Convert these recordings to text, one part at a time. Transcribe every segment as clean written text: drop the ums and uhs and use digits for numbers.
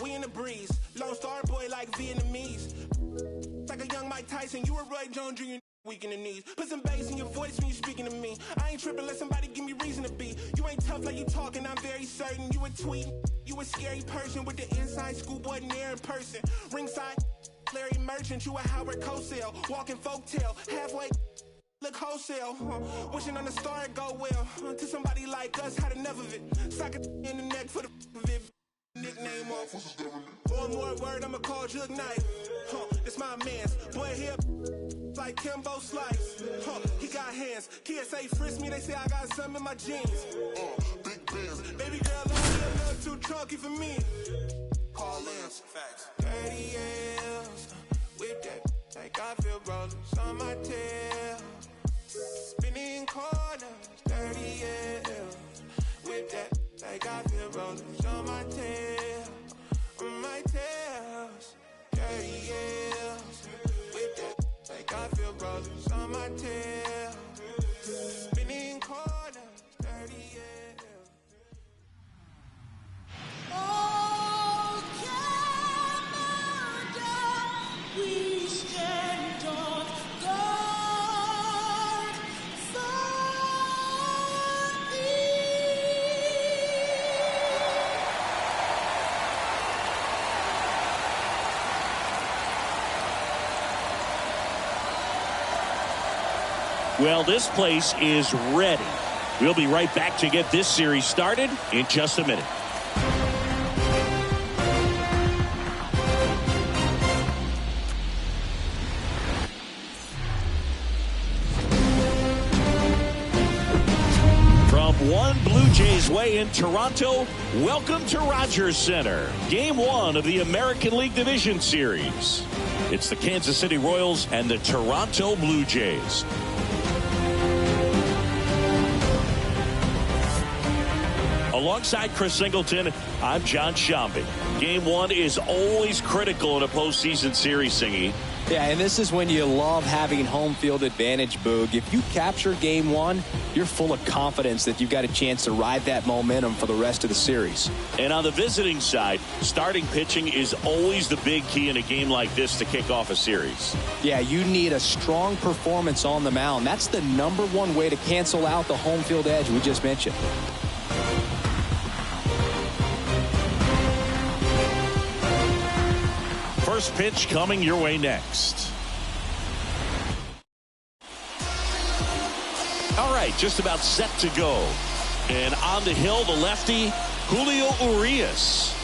We in the breeze. Lone Star boy like Vietnamese. Like a young Mike Tyson, you a Roy Jones Jr. weak in the knees. Put some bass in your voice when you speaking to me. I ain't tripping, let somebody give me reason to be. You ain't tough like you talking, I'm very certain. You a tweet, you a scary person with the inside schoolboy near in person. Ringside, Larry Merchant, you a Howard Cosell. Walking folktale, halfway, look wholesale. Wishing on the star it go well. To somebody like us, had enough of it. Sock it in the neck for the of it. Nickname off. One more word, I'ma call Jug Knight. This my man's. Boy here like Kimbo Slice. He got hands. Kids say frisk me, they say I got something in my jeans. Big bands. Baby girl, I'm a little too chunky for me. Call Lance. Facts. 30 years with that. Like I feel rollers on my tail. Spinning corners. 30 years with that. Like I feel rollers on my tail, on my tails. 30 years with that. Like I feel rollers on my tail. Spinning corners, 30 years. Oh, Canada, we stand on guard for thee. Well, this place is ready. We'll be right back to get this series started in just a minute. From One Blue Jays Way in Toronto, welcome to Rogers Center. Game 1 of the American League Division Series. It's the Kansas City Royals and the Toronto Blue Jays. Alongside Chris Singleton, I'm John Shambi. Game 1 is always critical in a postseason series, Singy. Yeah, and this is when you love having home field advantage, Boog. If you capture Game 1, you're full of confidence that you've got a chance to ride that momentum for the rest of the series. And on the visiting side, starting pitching is always the big key in a game like this to kick off a series. Yeah, you need a strong performance on the mound. That's the #1 way to cancel out the home field edge we just mentioned. First pitch coming your way next. All right, just about set to go. And on the hill, the lefty, Julio Urias.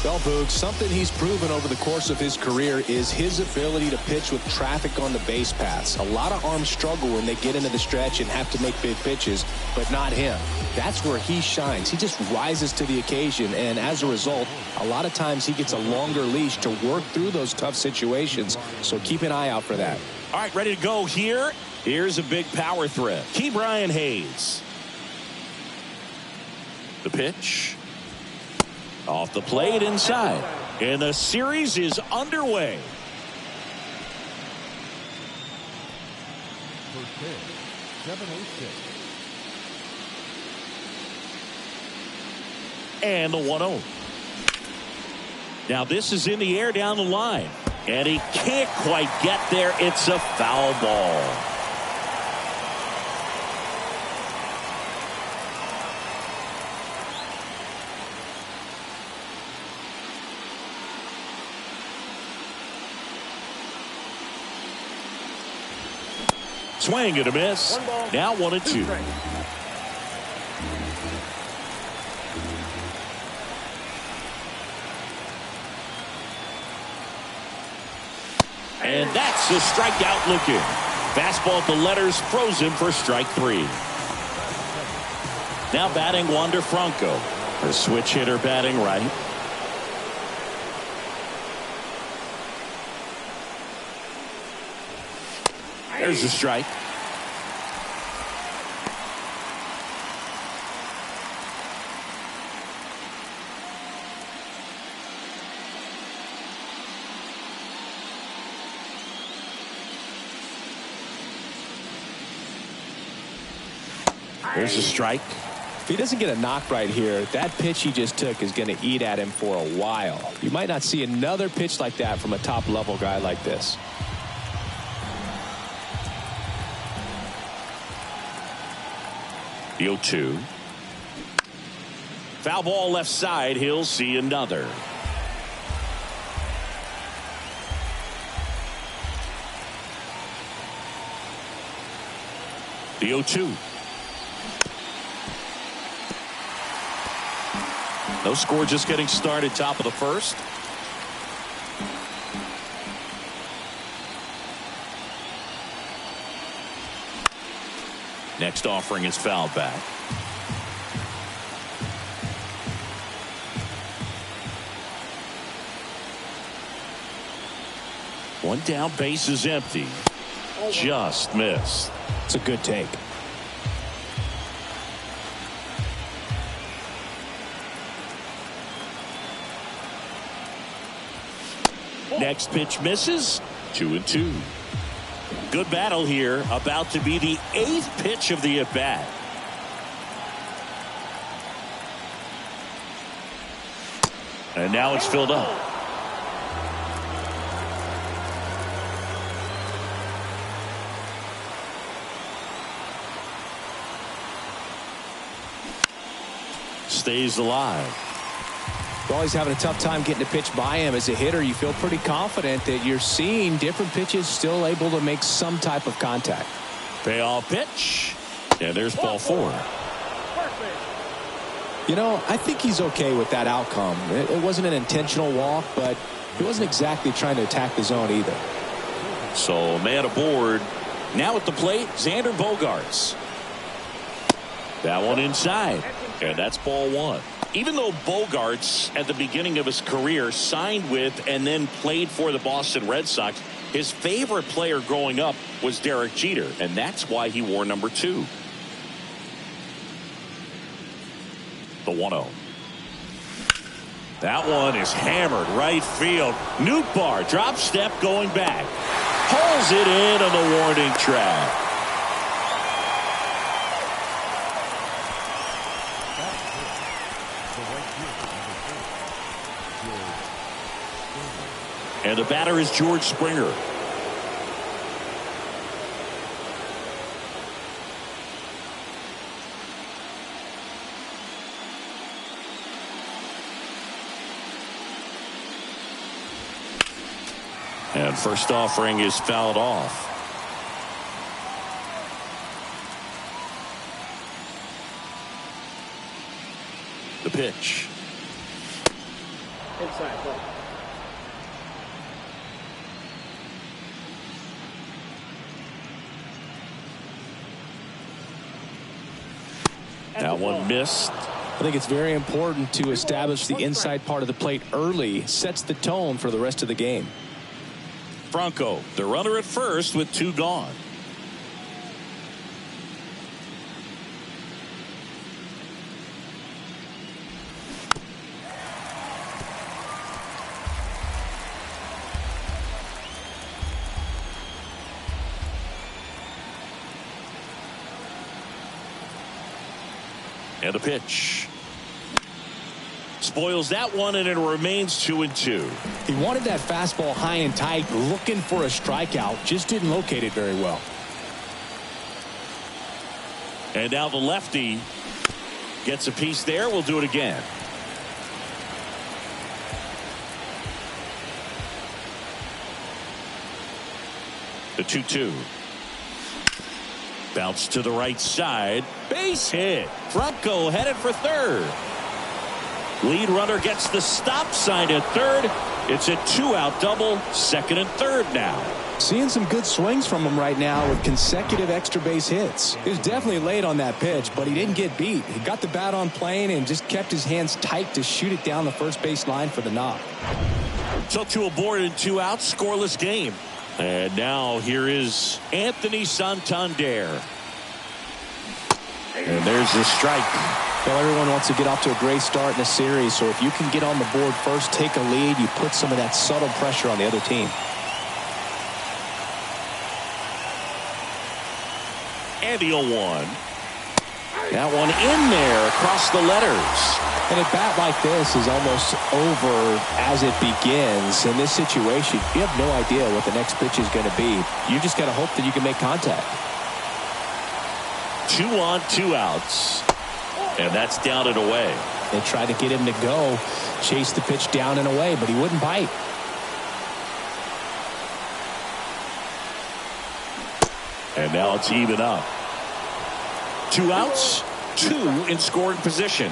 Well, Boog, something he's proven over the course of his career is his ability to pitch with traffic on the base paths. A lot of arms struggle when they get into the stretch and have to make big pitches, but not him. That's where he shines. He just rises to the occasion, and as a result, a lot of times he gets a longer leash to work through those tough situations, so keep an eye out for that. All right, ready to go here. Here's a big power threat. Ke'Bryan Hayes. The pitch. Off the plate inside. And the series is underway. First pitch, 7-0-6. And the 1-0. Now this is in the air down the line. And he can't quite get there. It's a foul ball. Swing and a miss. Now 1-2. And that's the strikeout looking. Fastball at the letters, froze him for strike 3. Now batting Wander Franco. The switch hitter batting right. There's a strike. There's a strike. If he doesn't get a knock right here, that pitch he just took is going to eat at him for a while. You might not see another pitch like that from a top-level guy like this. The 0-2. Foul ball left side. He'll see another. The 0-2. No score, just getting started, top of the first. Next offering is fouled back. One down, base is empty. Just missed. It's a good take. Next pitch misses. 2-2. Good battle here. About to be the 8th pitch of the at-bat. And now it's filled up. Stays alive. You're always having a tough time getting a pitch by him. As a hitter, you feel pretty confident that you're seeing different pitches still able to make some type of contact. Payoff pitch. And there's ball 4. You know, I think he's okay with that outcome. It wasn't an intentional walk, but he wasn't exactly trying to attack the zone either. So man aboard. Now at the plate, Xander Bogaerts. That one inside. And that's ball 1. Even though Bogaerts at the beginning of his career signed with and then played for the Boston Red Sox, his favorite player growing up was Derek Jeter, and that's why he wore number 2. The 1-0. That one is hammered right field. Nootbaar drop step going back. Pulls it in on the warning track. And the batter is George Springer. And first offering is fouled off. The pitch. Inside ball. That one missed. I think it's very important to establish the inside part of the plate early. Sets the tone for the rest of the game. Franco, the runner at first with 2 gone. And a pitch. Spoils that one, and it remains 2-2. He wanted that fastball high and tight, looking for a strikeout. Just didn't locate it very well. And now the lefty gets a piece there. We'll do it again. The 2-2. Bounce to the right side. Base hit. Franco headed for third. Lead runner gets the stop sign at third. It's a 2-out double. Second and third now. Seeing some good swings from him right now with consecutive extra base hits. He was definitely late on that pitch, but he didn't get beat. He got the bat on plane and just kept his hands tight to shoot it down the first base line for the knock. So 2 aboard and 2 out. Scoreless game. And now here is Anthony Santander. And there's the strike. Well, everyone wants to get off to a great start in a series, so if you can get on the board first, take a lead, you put some of that subtle pressure on the other team. And the 0-1. That one in there across the letters. And a bat like this is almost over as it begins. In this situation, you have no idea what the next pitch is going to be. You just got to hope that you can make contact. 2 on, 2 outs. And that's down and away. They tried to get him to go, chase the pitch down and away, but he wouldn't bite. And now it's even up. 2 outs, 2 in scoring position.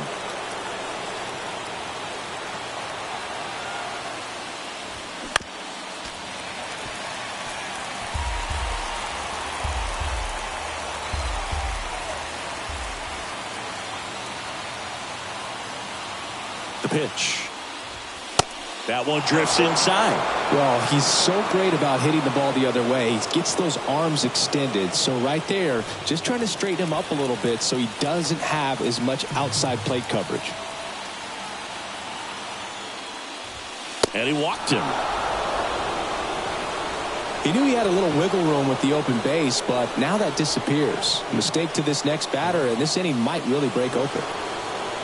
The pitch. That one drifts inside. Well, he's so great about hitting the ball the other way. He gets those arms extended. So right there, just trying to straighten him up a little bit so he doesn't have as much outside plate coverage. And he walked him. He knew he had a little wiggle room with the open base, but now that disappears. Mistake to this next batter, and this inning might really break open.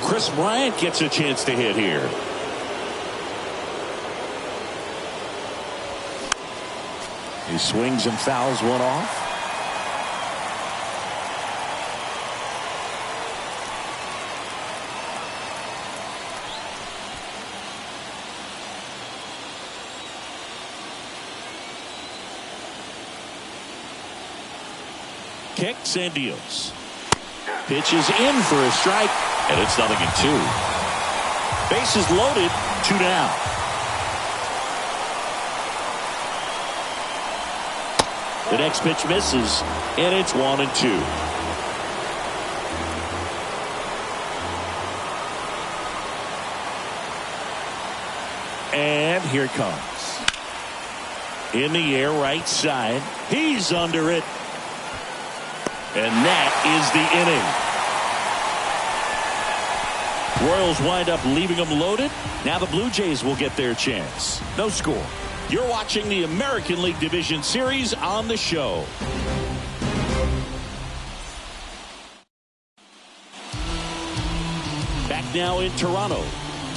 Kris Bryant gets a chance to hit here. He swings and fouls one off. Kicks and deals. Pitches in for a strike, and it's 0-2. Bases loaded, 2 down. The next pitch misses, and it's 1-2. And here it comes. In the air, right side. He's under it. And that is the inning. Royals wind up leaving them loaded. Now the Blue Jays will get their chance. No score. You're watching the American League Division Series on the show. Back now in Toronto.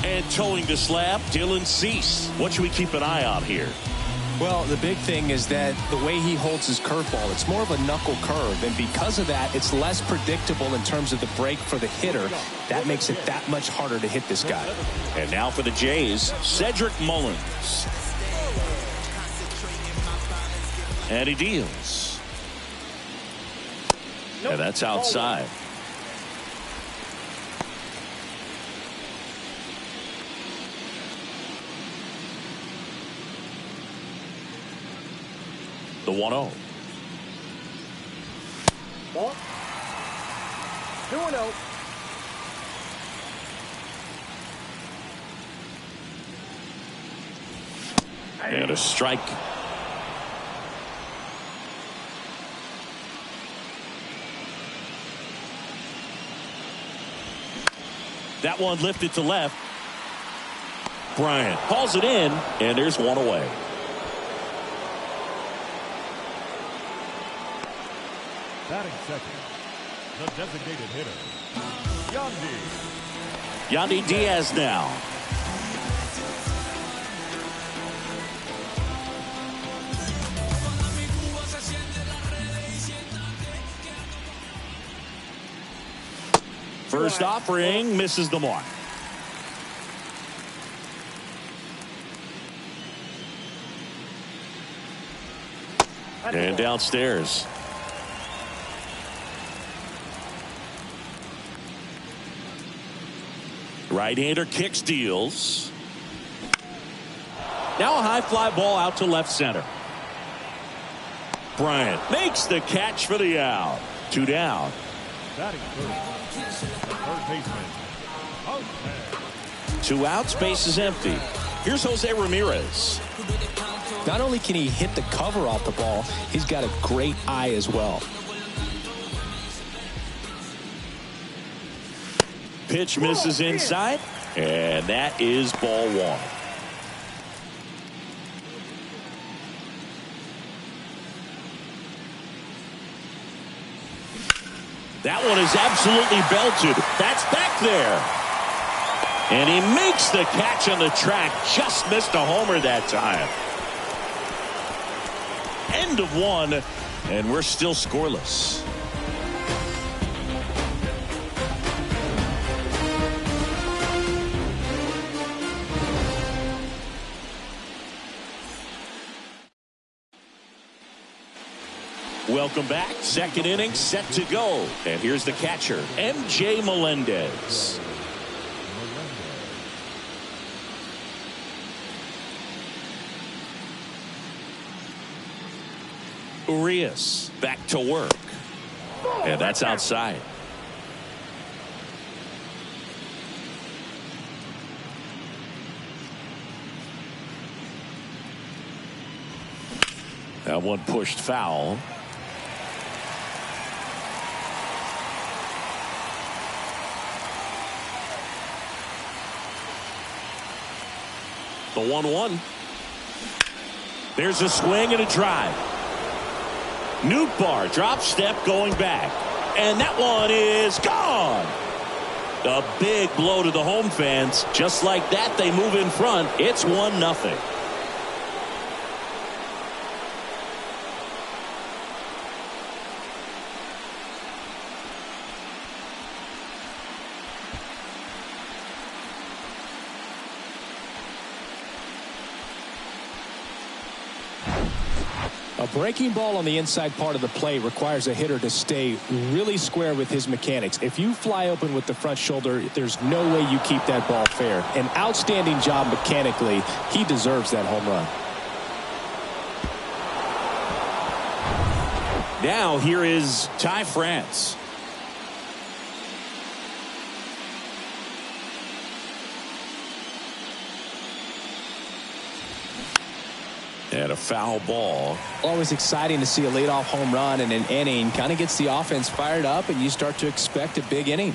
And towing the slab, Dylan Cease. What should we keep an eye on here? Well, the big thing is that the way he holds his curveball, it's more of a knuckle curve. And because of that, it's less predictable in terms of the break for the hitter. That makes it that much harder to hit this guy. And now for the Jays, Cedric Mullins. And he deals. And that's outside. The 1-0. 2-0. And a strike. That one lifted to left. Bryant hauls it in, and there's one away. Batting second, the designated hitter, Yandy Diaz now. First offering misses the mark. And downstairs. Right-hander kicks, deals. Now a high fly ball out to left center. Bryant makes the catch for the out. 2 down. batting third baseman, Jose. 2 outs, base is empty. Here's Jose Ramirez. Not only can he hit the cover off the ball, he's got a great eye as well. Pitch misses inside, and that is ball 1. That one is absolutely belted. That's back there. And he makes the catch on the track. Just missed a homer that time. End of one, and we're still scoreless. Welcome back. Second inning set to go. And here's the catcher, MJ Melendez. Urias back to work. And that's outside. That one pushed foul. The 1-1. There's a swing and a drive. Nootbaar drop step going back. And that one is gone. A big blow to the home fans. Just like that, they move in front. It's 1-0. A breaking ball on the inside part of the plate requires a hitter to stay really square with his mechanics. If you fly open with the front shoulder, there's no way you keep that ball fair. An outstanding job mechanically. He deserves that home run. Now here is Ty France. And a foul ball. Always exciting to see a leadoff home run in an inning. Kind of gets the offense fired up, and you start to expect a big inning.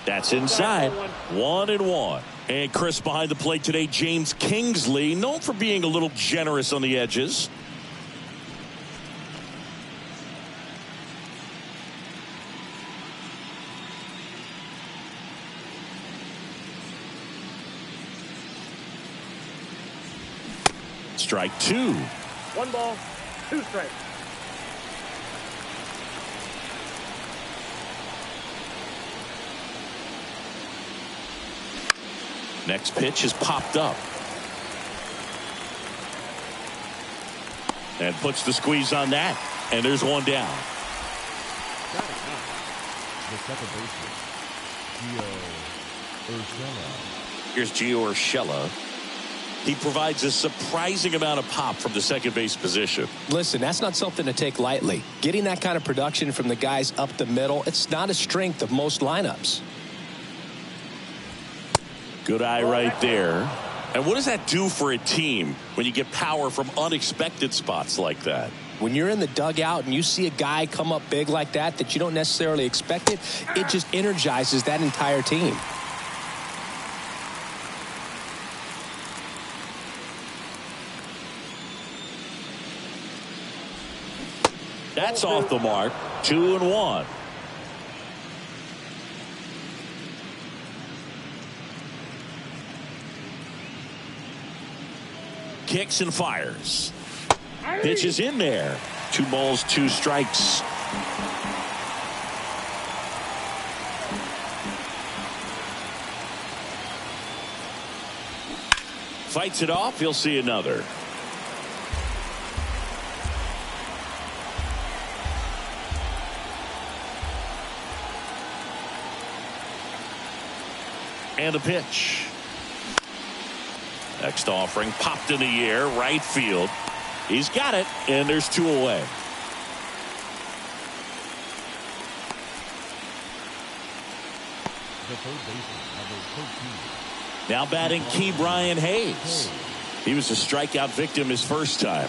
That's inside. 1-1. And Chris behind the plate today, James Kingsley, known for being a little generous on the edges. Strike two. 1 ball, 2 strikes. Next pitch is popped up. And puts the squeeze on that. And there's one down. The second baseman, Gio Urshela. Here's Gio Urshela. He provides a surprising amount of pop from the second base position. Listen, that's not something to take lightly. Getting that kind of production from the guys up the middle, it's not a strength of most lineups. Good eye right there. And what does that do for a team when you get power from unexpected spots like that? When you're in the dugout and you see a guy come up big like that you don't necessarily expect it just energizes that entire team. That's off the mark. 2-1. Kicks and fires. Pitch is in there. 2 balls, 2 strikes. Fights it off. He'll see another. And a pitch. Next offering popped in the air, right field. He's got it, and there's 2 away. The third baseman, number 13. Now batting Ke'Bryan Hayes. He was a strikeout victim his first time.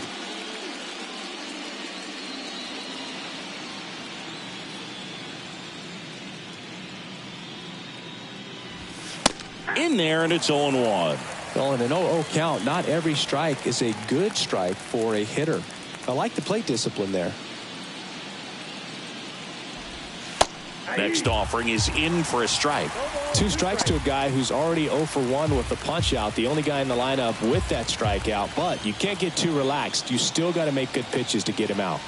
in there, and it's 0-1. Well, in an 0-0 count, not every strike is a good strike for a hitter. I like the plate discipline there. Next offering is in for a strike. 2 strikes to a guy who's already 0 for 1 with the punch out. The only guy in the lineup with that strikeout. But you can't get too relaxed. You still got to make good pitches to get him out.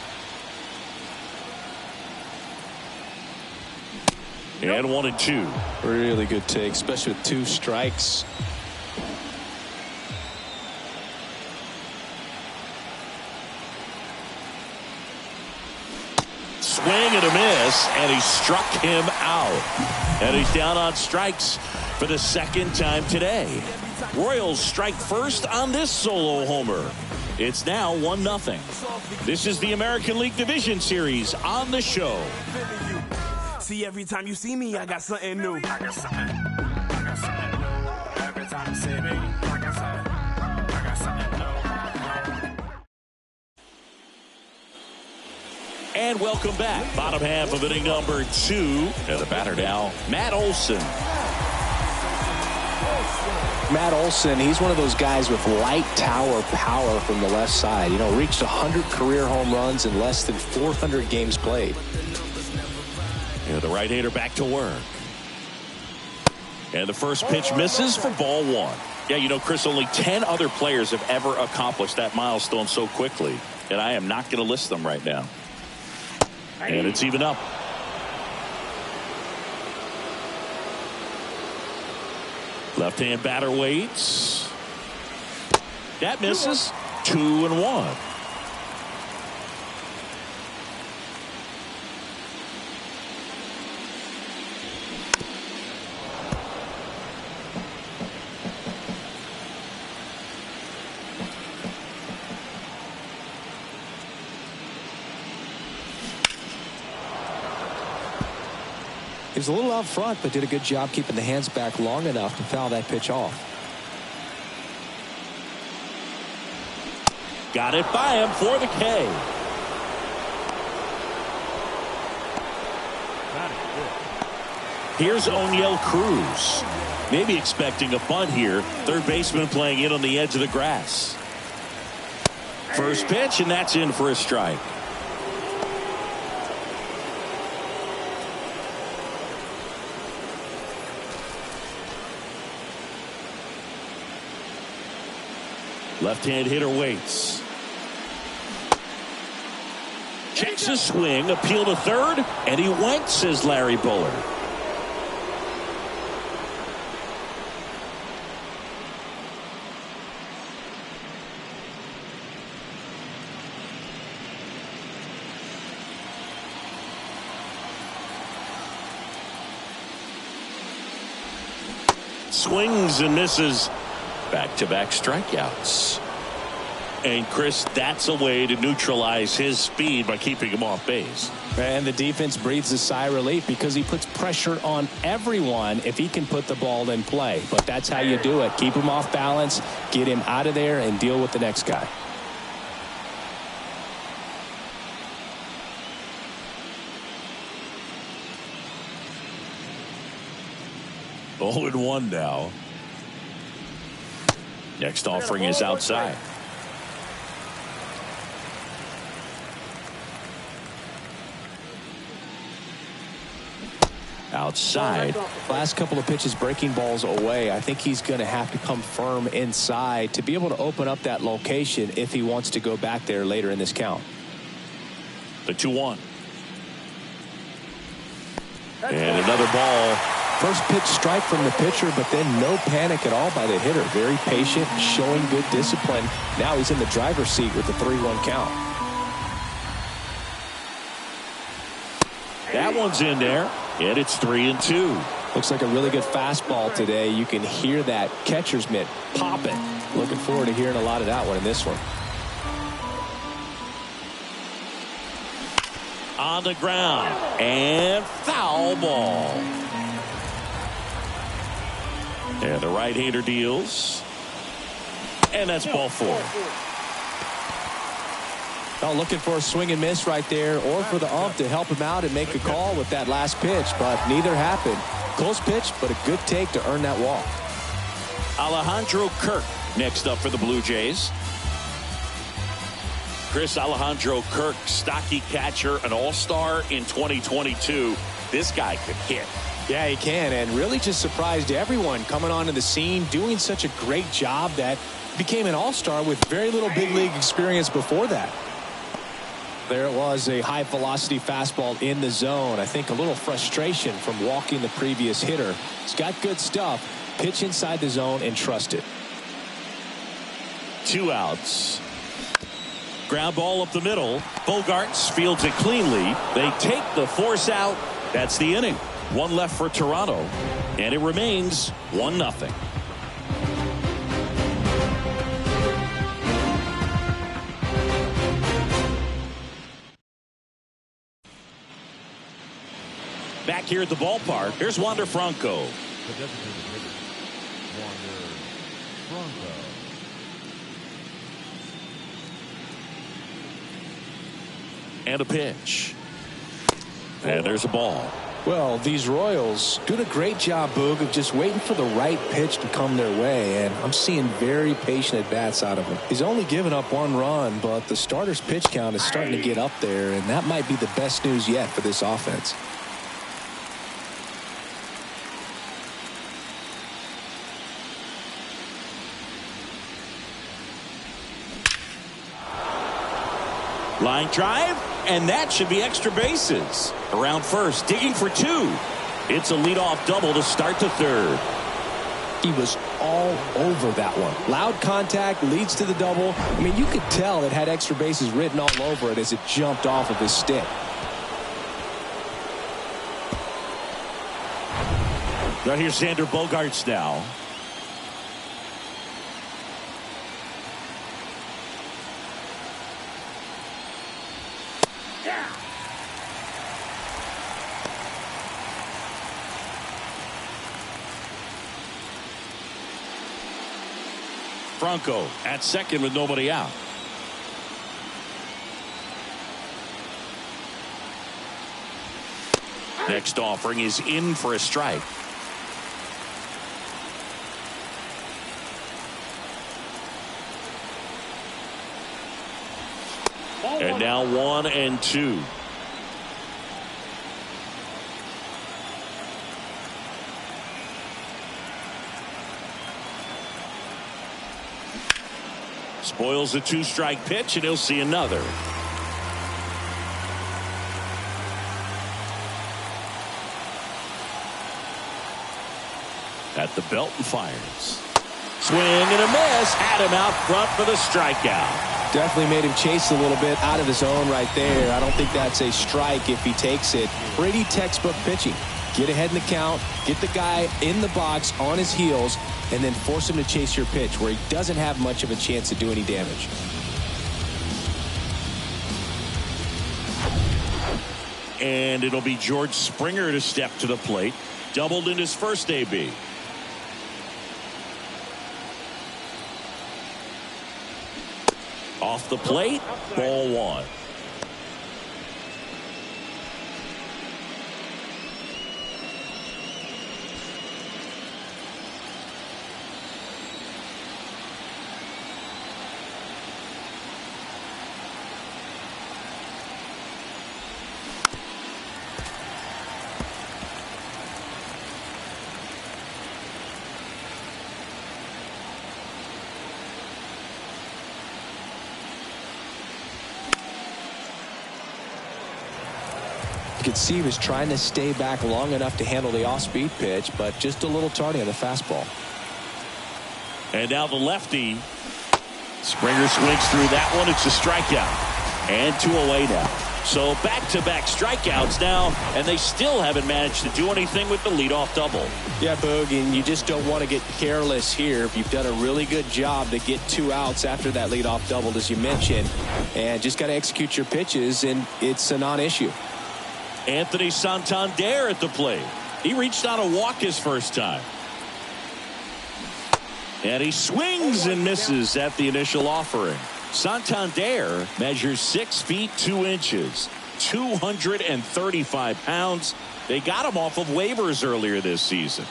And 1-2. Really good take, especially with 2 strikes. Swing and a miss, and he struck him out. And he's down on strikes for the second time today. Royals strike first on this solo homer. It's now 1-0. This is the American League Division Series on the show. See, every time you see me, I got something new. I got something new. Every time you see me, I got something new. And welcome back. Bottom half of inning number 2. And the batter now, Matt Olson. Matt Olson, he's one of those guys with light tower power from the left side. You know, reached 100 career home runs in less than 400 games played. And the right-hander back to work. And the first pitch misses for ball 1. Yeah, you know, Chris, only 10 other players have ever accomplished that milestone so quickly. And I am not going to list them right now. And it's even up. Left-hand batter waits. That misses. 2-1. He was a little out front, but did a good job keeping the hands back long enough to foul that pitch off. Got it by him for the K. Here's Oneil Cruz. Maybe expecting a bunt here. Third baseman playing in on the edge of the grass. First pitch, and that's in for a strike. Left-hand hitter waits. Checks his swing, appeal to third, and he went, says Larry Bullard. Swings and misses. Back-to-back strikeouts. And Chris, that's a way to neutralize his speed by keeping him off base. And the defense breathes a sigh of relief because he puts pressure on everyone if he can put the ball in play. But that's how you do it. Keep him off balance, get him out of there, and deal with the next guy. Oh, and 1 now. Next offering is outside. Outside. Last couple of pitches breaking balls away. I think he's going to have to come firm inside to be able to open up that location if he wants to go back there later in this count. The 2-1. And another ball. First pitch strike from the pitcher, but then no panic at all by the hitter. Very patient, showing good discipline. Now he's in the driver's seat with the 3-1 count. That one's in there, and it's 3-2. Looks like a really good fastball today. You can hear that catcher's mitt popping. Looking forward to hearing a lot of that one in this one. On the ground, and foul ball. And the right-hander deals. And that's ball 4. Oh, looking for a swing and miss right there, or for the ump to help him out and make a call with that last pitch, but neither happened. Close pitch, but a good take to earn that walk. Alejandro Kirk next up for the Blue Jays. Chris, Alejandro Kirk, stocky catcher, an all-star in 2022. This guy could hit. Yeah, he can, and really just surprised everyone coming onto the scene, doing such a great job that became an all-star with very little big league experience before that. There it was, a high-velocity fastball in the zone. I think a little frustration from walking the previous hitter. He's got good stuff. Pitch inside the zone and trust it. 2 outs. Ground ball up the middle. Bogaerts fields it cleanly. They take the force out. That's the inning. 1 left for Toronto, and it remains 1-0. Back here at the ballpark, here's Wander Franco. The designated hitter, Wander Franco. And a pitch. And there's a ball. Well, these Royals doing a great job, Boog, of just waiting for the right pitch to come their way, and I'm seeing very patient at-bats out of him. He's only given up 1 run, but the starter's pitch count is starting to get up there, and that might be the best news yet for this offense. Line drive, and that should be extra bases. Around first, digging for 2. It's a leadoff double to start the third. He was all over that one. Loud contact leads to the double. I mean, you could tell it had extra bases written all over it as it jumped off of his stick. Now here's Xander Bogaerts now. Franco at second with nobody out. Next offering is in for a strike. And now 1-2. Spoils a 2-strike pitch, and he'll see another. At the belt and fires. Swing and a miss. Had him out front for the strikeout. Definitely made him chase a little bit out of his zone right there. I don't think that's a strike if he takes it. Pretty textbook pitching. Get ahead in the count, get the guy in the box on his heels, and then force him to chase your pitch where he doesn't have much of a chance to do any damage. And it'll be George Springer to step to the plate. Doubled in his first AB. Off the plate, ball 1. You could see he was trying to stay back long enough to handle the off-speed pitch, but just a little tardy on the fastball. And now the lefty. Springer swings through that one. It's a strikeout. And 2 away now. So back-to-back strikeouts now, and they still haven't managed to do anything with the leadoff double. Yeah, Boog, and you just don't want to get careless here. You've done a really good job to get 2 outs after that leadoff double, as you mentioned, and just got to execute your pitches, and it's a non-issue. Anthony Santander at the plate. He reached on a walk his first time. And he swings and misses at the initial offering. Santander measures 6 feet 2 inches, 235 pounds. They got him off of waivers earlier this season.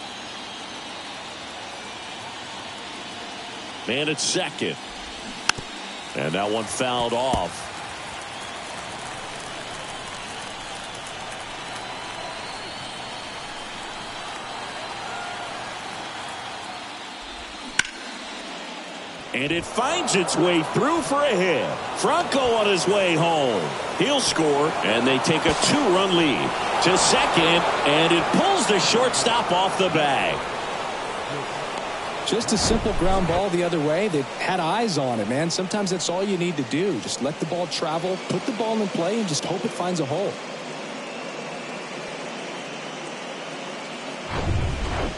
Man at second. And that one fouled off. And it finds its way through for a hit. Franco on his way home. He'll score, and they take a 2-run lead. To second, and it pulls the shortstop off the bag. Just a simple ground ball the other way. They had eyes on it, man. Sometimes that's all you need to do. Just let the ball travel, put the ball in play, and just hope it finds a hole.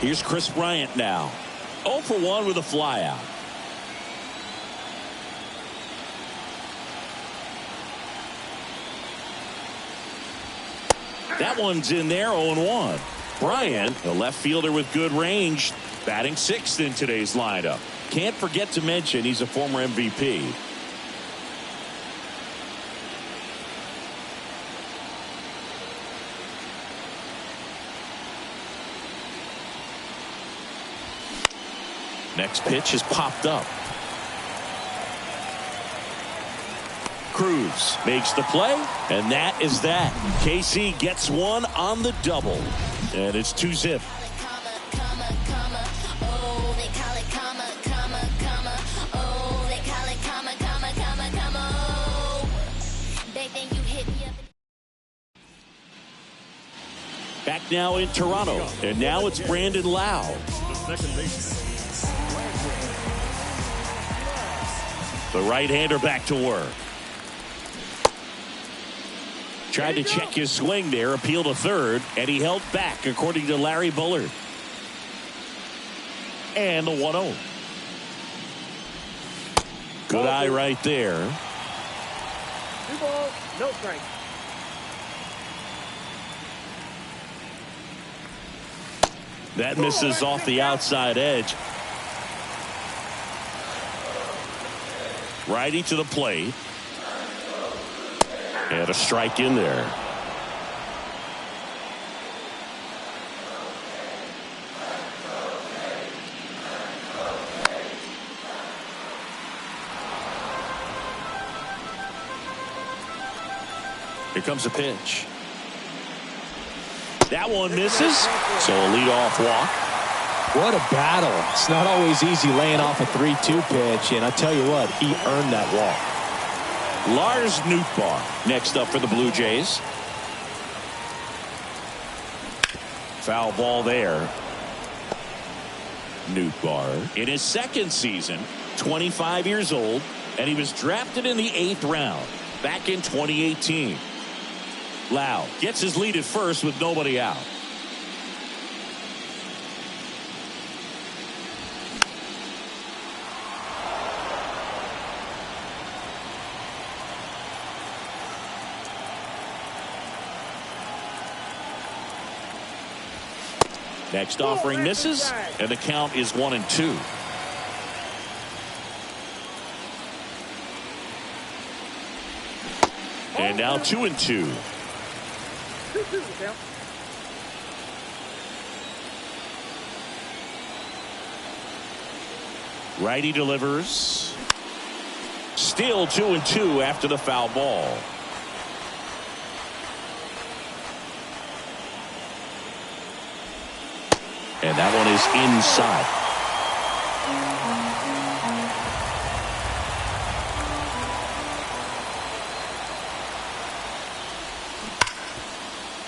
Here's Chris Bryant now. 0 for 1 with a flyout. That one's in there, 0-1. Bryant, the left fielder with good range, batting 6th in today's lineup. Can't forget to mention he's a former MVP. Next pitch is popped up. Cruz makes the play, and that is that. KC gets one on the double, and it's 2-zip. Back now in Toronto, and now it's Brandon Lowe. The right-hander back to work. Tried to check his swing there, appeal to third, and he held back, according to Larry Bullard. And the 1-0. Good eye right there. 2 balls, no strike. That misses off the outside edge. Righty to the plate. And a strike in there. Here comes a pitch. That one misses. So a leadoff walk. What a battle. It's not always easy laying off a 3-2 pitch, and I tell you what, he earned that walk. Lars Nootbaar next up for the Blue Jays. Foul ball there. Nootbaar in his second season, 25 years old, and he was drafted in the 8th round back in 2018. Lowe gets his lead at first with nobody out. Next offering misses, and the count is 1-2. And now 2-2. Righty delivers. Still 2-2 after the foul ball. And that one is inside.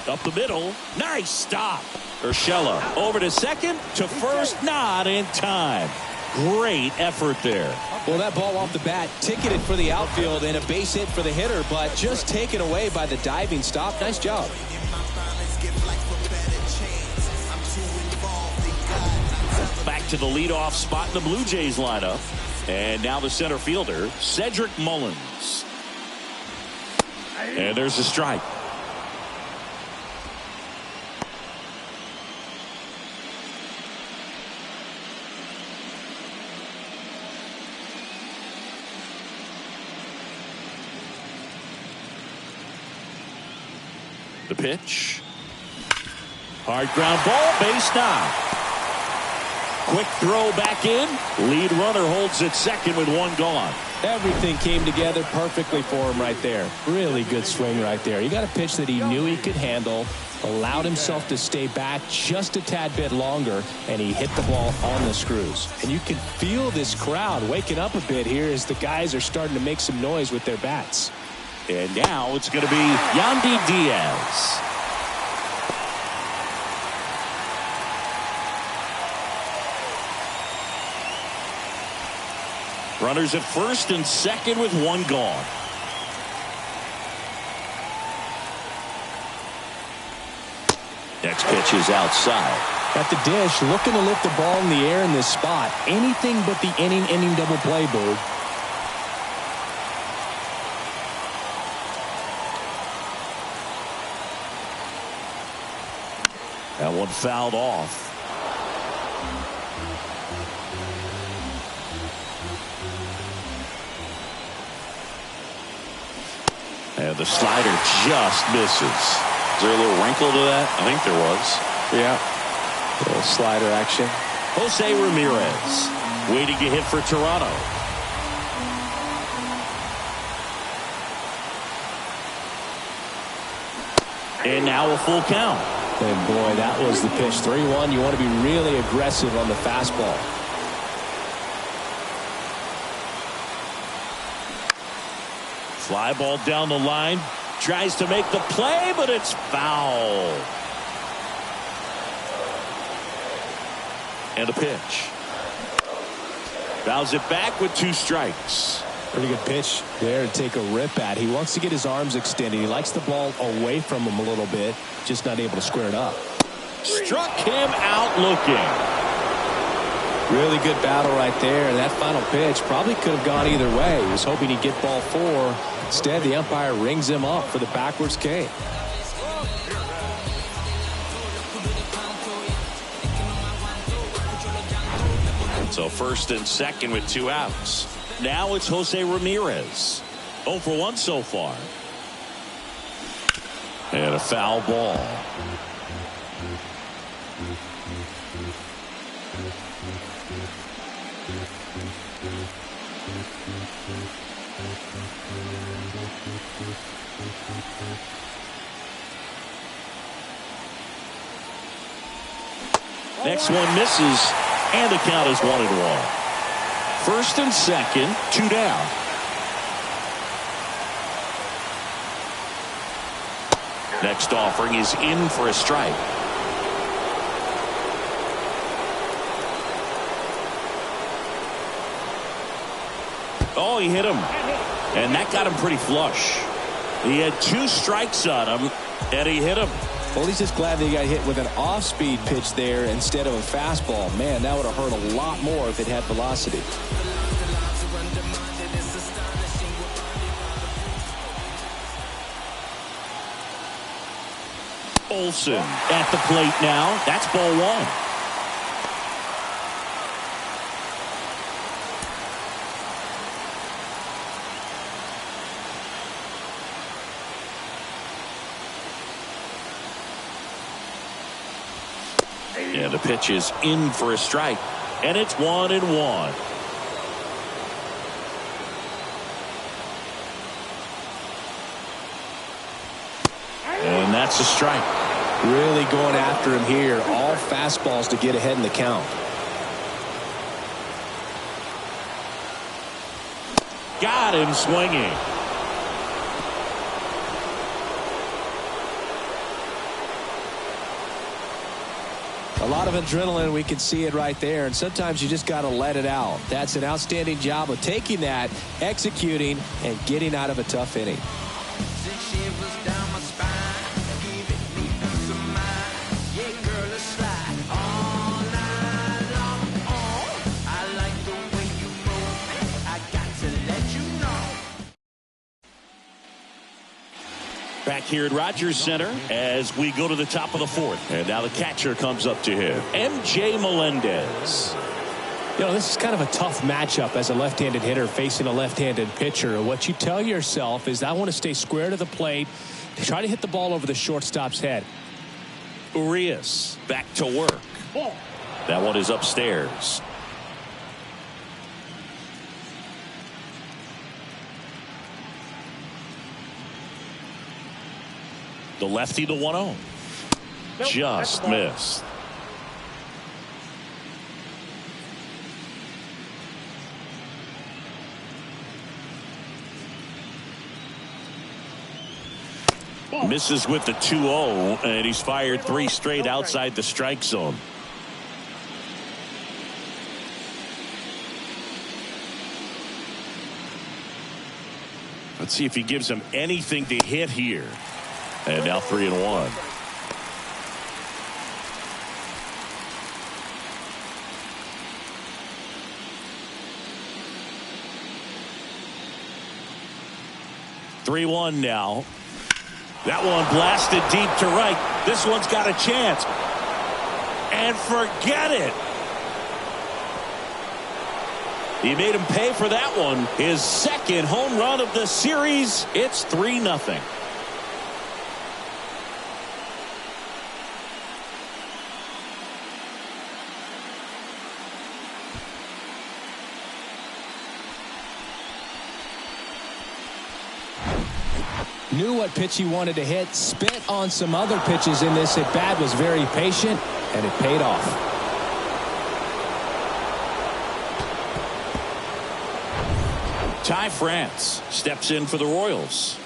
Up the middle. Nice stop. Urshela over to second, to first, not in time. Great effort there. Well, that ball off the bat ticketed for the outfield and a base hit for the hitter, but just taken away by the diving stop. Nice job. Back to the leadoff spot in the Blue Jays lineup. And now the center fielder, Cedric Mullins. And there's a strike. The pitch. Hard ground ball, base knock. quick throw back in. Lead runner holds at second with one gone. Everything came together perfectly for him right there. Really good swing right there. He got a pitch that he knew he could handle, allowed himself to stay back just a tad bit longer, and he hit the ball on the screws. And you can feel this crowd waking up a bit here as the guys are starting to make some noise with their bats. And now it's going to be Yandy Diaz. Runners at first and second with one gone. Next pitch is outside. At the dish, looking to lift the ball in the air in this spot. Anything but the inning double play, Boog. That one fouled off. And the slider just misses. Is there a little wrinkle to that? I think there was. Yeah. A little slider action. Jose Ramirez waiting to hit for Toronto. And now a full count. And boy, that was the pitch. 3-1. You want to be really aggressive on the fastball. Fly ball down the line. Tries to make the play, but it's foul. And a pitch. Fouls it back with 2 strikes. Pretty good pitch there to take a rip at. He wants to get his arms extended. He likes the ball away from him a little bit. Just not able to square it up. Struck him out looking. Really good battle right there. That final pitch probably could have gone either way. He was hoping he'd get ball 4. Instead, the umpire rings him up for the backwards K. So first and second with 2 outs. Now it's Jose Ramirez. 0 for 1 so far. And a foul ball. Next one misses, and the count is 1-1. First and second, 2 down. Next offering is in for a strike. Oh, he hit him. And that got him pretty flush. He had 2 strikes on him, and he hit him. Well, he's just glad that he got hit with an off-speed pitch there instead of a fastball. Man, that would have hurt a lot more if it had velocity. Olsen at the plate now. That's ball 1. And the pitch is in for a strike. And it's 1-1. And that's a strike. Really going after him here. All fastballs to get ahead in the count. Got him swinging. A lot of adrenaline, we can see it right there, and sometimes you just got to let it out. That's an outstanding job of taking that, executing, and getting out of a tough inning. Back here at Rogers Center as we go to the top of the 4th. And now the catcher comes up to him. MJ Melendez. You know, this is kind of a tough matchup as a left-handed hitter facing a left-handed pitcher. What you tell yourself is, I want to stay square to the plate, try to hit the ball over the shortstop's head. Urias back to work. That one is upstairs. The lefty to 1-0. Nope, Just missed. Misses with the 2-0, and he's fired 3 straight outside the strike zone. Let's see if he gives him anything to hit here. And now 3-1. Now. That one blasted deep to right. This one's got a chance. And forget it. He made him pay for that one. His second home run of the series. It's 3-0. Knew what pitch he wanted to hit, spent on some other pitches in this at bat, was very patient, and it paid off. Ty France steps in for the Royals.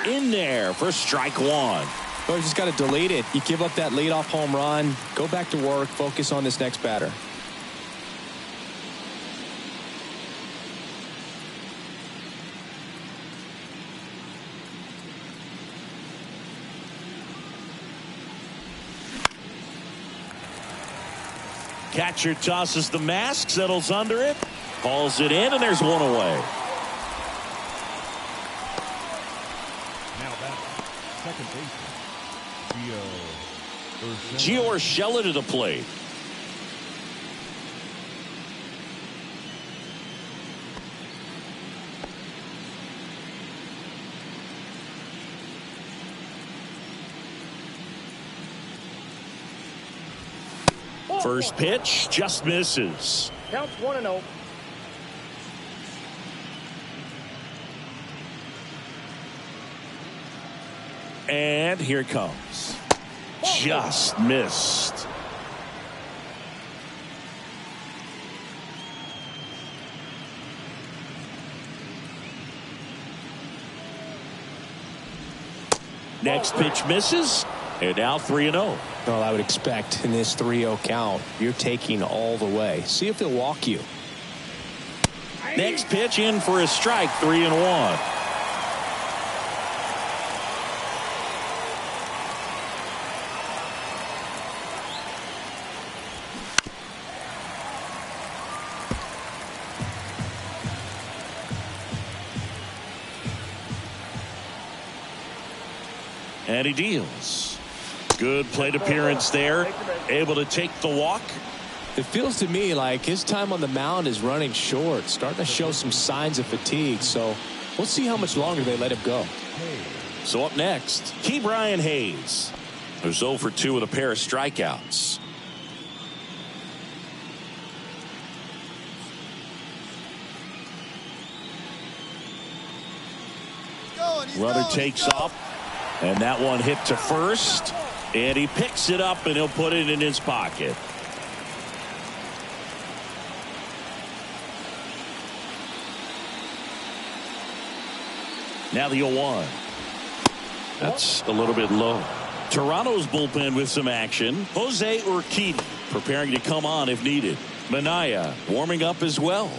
In there for strike 1. Oh, you just got to delete it. You give up that leadoff home run, go back to work, focus on this next batter. Catcher tosses the mask, settles under it, hauls it in, and there's one away. Now back, second baseman, Gio Urshela to the plate. First pitch just misses. Counts 1-0. And here it comes. Just missed. Next pitch misses. And now 3-0. Well, I would expect in this 3-0 count, you're taking all the way. See if they'll walk you. Next pitch in for a strike, 3-1. And he deals. Good plate appearance there. Able to take the walk. It feels to me like his time on the mound is running short, starting to show some signs of fatigue. So we'll see how much longer they let him go. So up next, Ke'Bryan Hayes, who's 0 for 2 with a pair of strikeouts. Runner takes off, and that one hit to first, and he picks it up and he'll put it in his pocket. Now the 0-1. That's a little bit low. Toronto's bullpen with some action. Jose Urquidy preparing to come on if needed. Manaea warming up as well.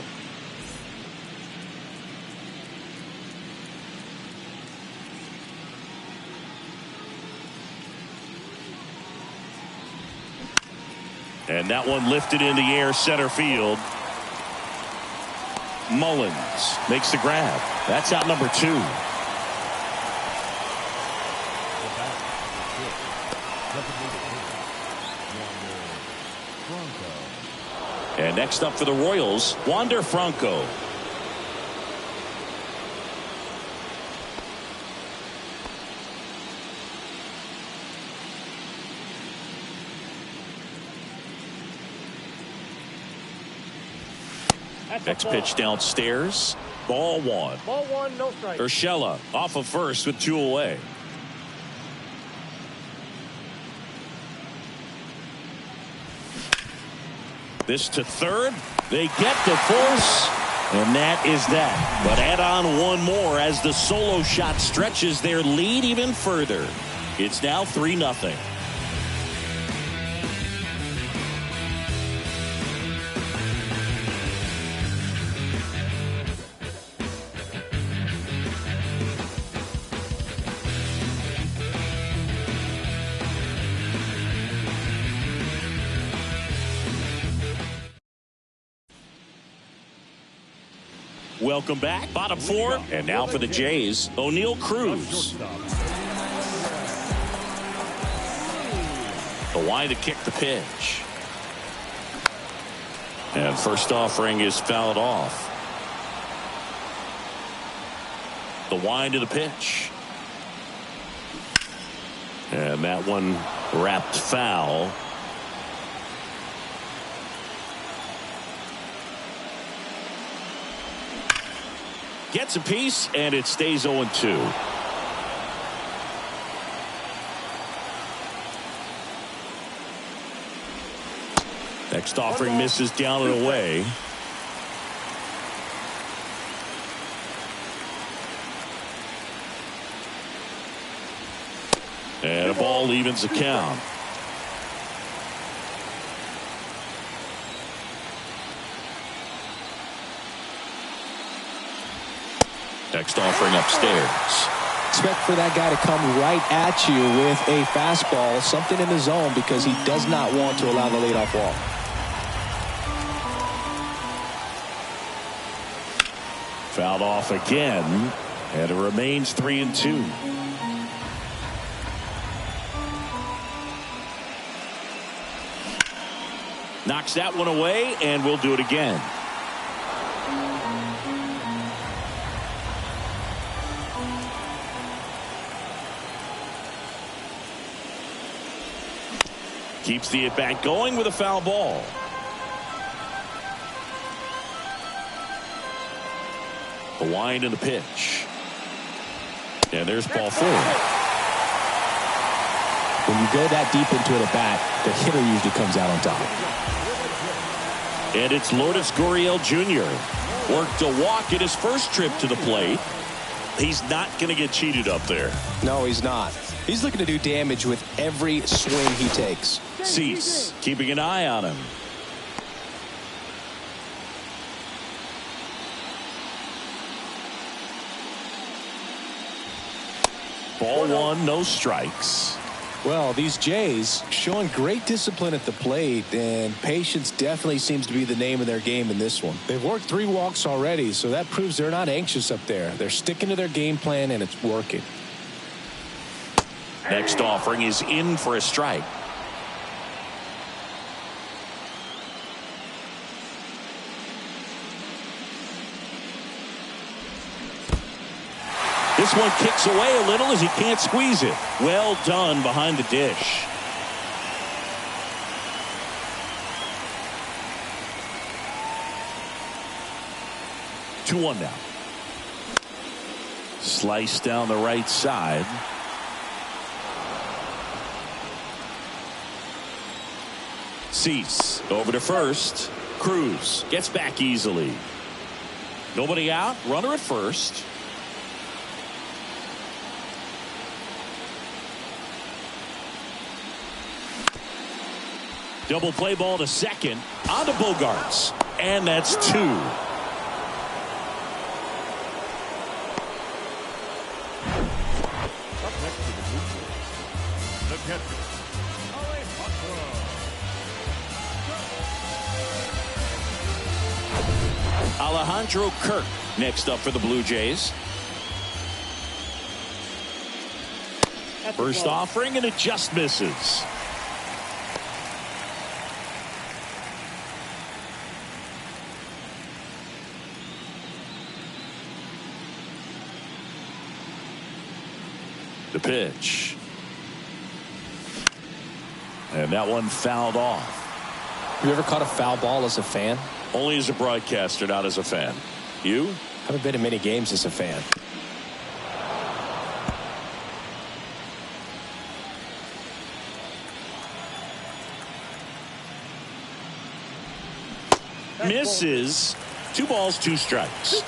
And that one lifted in the air center field. Mullins makes the grab. That's out number 2. And next up for the Royals, Wander Franco. Next pitch downstairs. Ball one. Ball one, no strike. Urshela off of first with 2 away. This to third. They get the force, and that is that. But add on one more as the solo shot stretches their lead even further. It's now 3-0. Welcome back. Bottom 4. And now for the Jays, O'Neal Cruz. The wind to kick the pitch. And first offering is fouled off. The wind to the pitch. And that one wrapped foul. Gets a piece, and it stays 0-2. Next offering misses down and away. And a ball evens the count. Next offering upstairs. Expect for that guy to come right at you with a fastball, something in the zone, because he does not want to allow the leadoff walk. Fouled off again, and it remains 3-2. Knocks that one away, and we'll do it again. Keeps the at-bat going with a foul ball. The wind and the pitch. And there's ball 4. When you go that deep into an at-bat, the hitter usually comes out on top. And it's Lourdes Gurriel Jr. Worked a walk at his first trip to the plate. He's not going to get cheated up there. No, he's not. He's looking to do damage with every swing he takes. Cease keeping an eye on him. Ball 1, no strikes. Well, these Jays showing great discipline at the plate, and patience definitely seems to be the name of their game in this one. They've worked 3 walks already, so that proves they're not anxious up there. They're sticking to their game plan, and it's working. Next offering is in for a strike. This one kicks away a little as he can't squeeze it. Well done behind the dish. Two 2-1 now. Slice down the right side. Cease over to first. Cruz gets back easily. Nobody out. Runner at first. Double play ball to second. On to Bogaerts. And that's 2. Up next to the blue field, the catcher, Alejandro Kirk next up for the Blue Jays. First offering, and it just misses. The pitch. And that one fouled off. You ever caught a foul ball as a fan? Only as a broadcaster, not as a fan. You? Haven't been to many games as a fan. Misses. 2 balls, 2 strikes.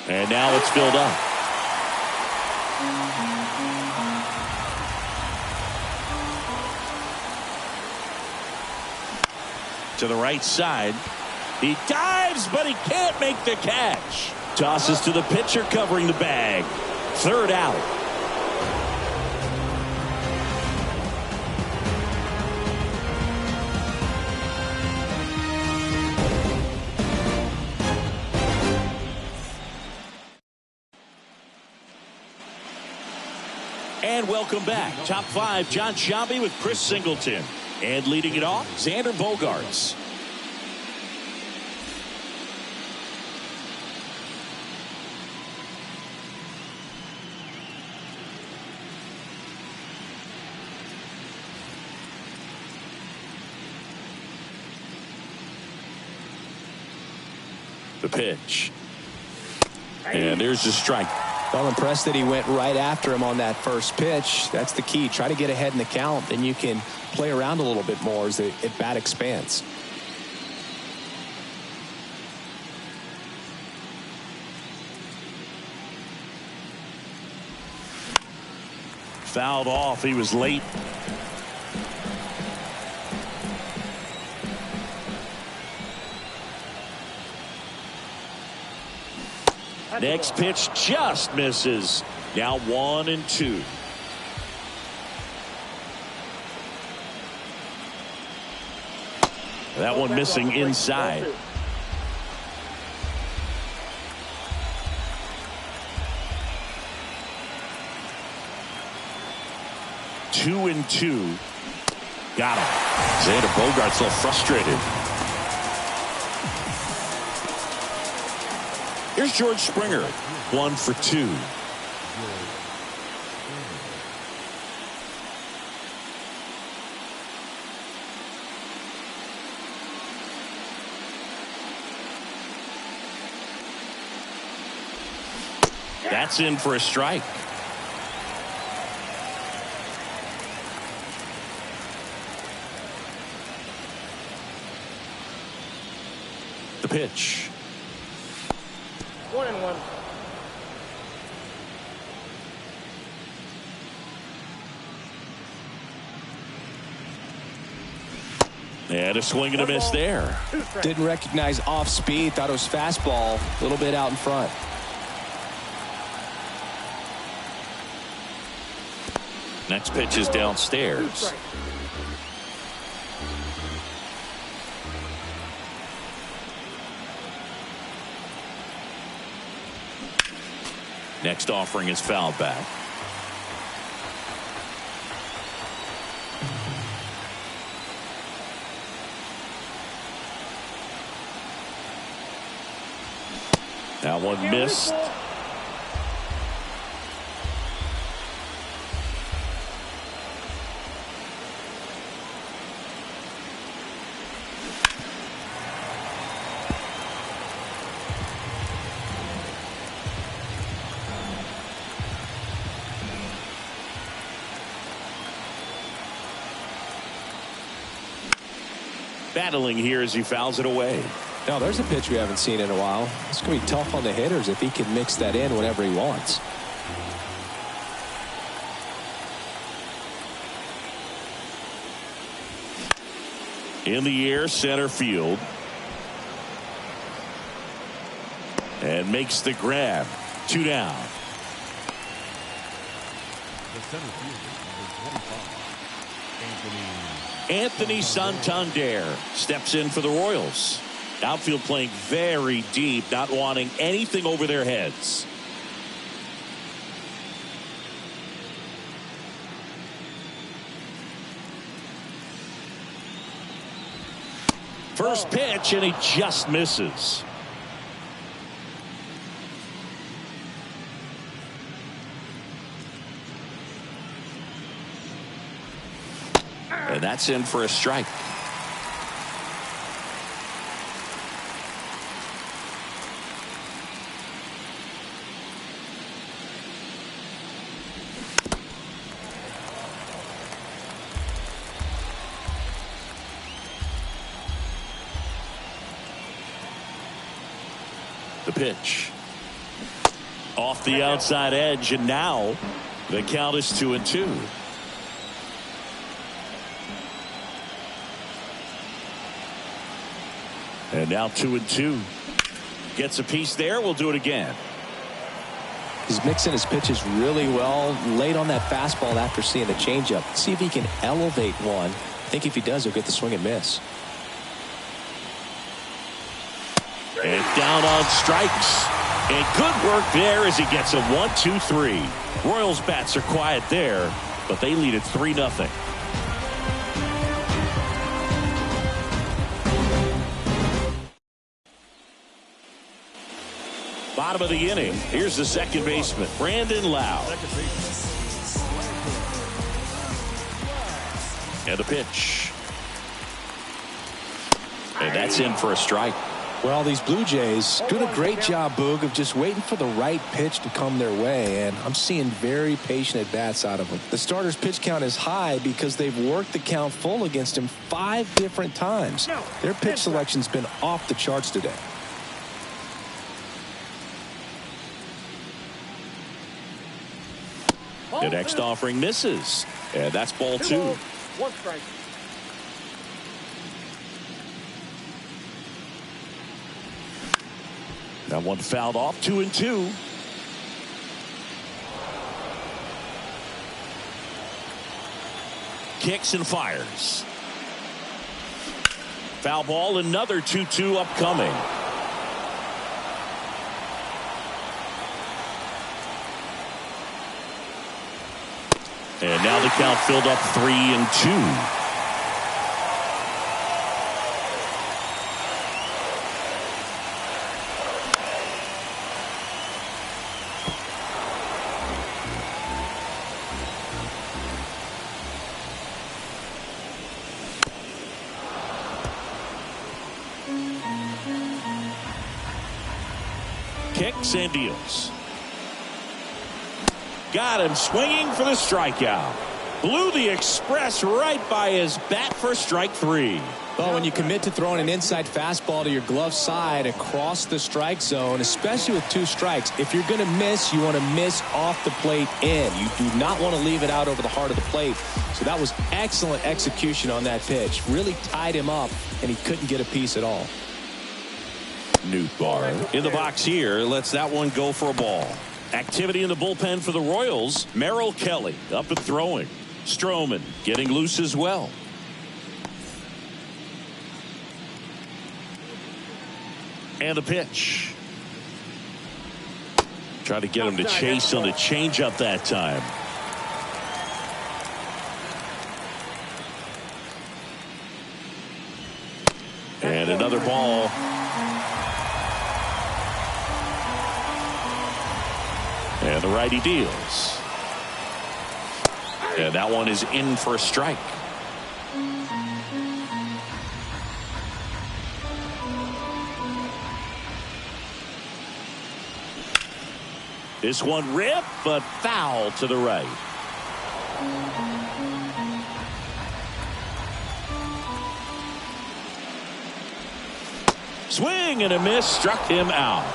And now it's filled up. To the right side. He dives, but he can't make the catch. Tosses to the pitcher covering the bag. 3rd out. And welcome back. Top 5, John Sciambi with Chris Singleton. And leading it off, Xander Bogaerts. The pitch. And there's the strike. I'm impressed that he went right after him on that first pitch. That's the key. Try to get ahead in the count, then you can play around a little bit more as the at-bat expands. Fouled off. He was late. Next pitch just misses. Now 1-2. That one missing inside. Two and 2. Got him. Xander Bogaerts a little frustrated. Here's George Springer. 1 for 2. That's in for a strike. The pitch. 1-1. And a swing and a miss there. Didn't recognize off speed. Thought it was fastball. A little bit out in front. Next pitch is downstairs. Next offering is fouled back. That one missed. Battling here as he fouls it away. Now there's a pitch we haven't seen in a while. It's going to be tough on the hitters if he can mix that in whenever he wants. In the air, center field. And makes the grab. 2 down. The center fielder, number 25, Anthony Santander steps in for the Royals. Outfield playing very deep, not wanting anything over their heads. First pitch, and he just misses. that's in for a strike. The pitch. Off the outside edge, and now the count is 2-2. And now 2-2. Gets a piece there. We'll do it again. He's mixing his pitches really well. Late on that fastball after seeing the changeup. See if he can elevate one. I think if he does, he'll get the swing and miss. And down on strikes. And good work there as he gets a 1-2-3. Royals bats are quiet there, but they lead it 3-0. Bottom of the inning. Here's the second baseman, Brandon Lowe. And the pitch. And that's in for a strike. Well, these Blue Jays doing a great job, Boog, of just waiting for the right pitch to come their way, and I'm seeing very patient at-bats out of them. The starter's pitch count is high because they've worked the count full against him 5 different times. Their pitch selection's been off the charts today. The next offering misses, and that's ball 2. 1 strike. That one fouled off. 2-2. Kicks and fires. Foul ball. Another 2-2 upcoming. And now the count filled up 3-2. Kicks and deals. Got him swinging for the strikeout. Blew the express right by his bat for strike 3. Well, when you commit to throwing an inside fastball to your glove side across the strike zone, especially with 2 strikes, if you're going to miss, you want to miss off the plate in. You do not want to leave it out over the heart of the plate. So that was excellent execution on that pitch. Really tied him up, and he couldn't get a piece at all. Nootbaar in the box here. Lets that one go for a ball. Activity in the bullpen for the Royals. Merrill Kelly up and throwing. Stroman getting loose as well. And the pitch. Try to get him to chase on the changeup that time. And another ball. And the righty deals. And that one is in for a strike. This one ripped, but foul to the right. Swing and a miss, struck him out.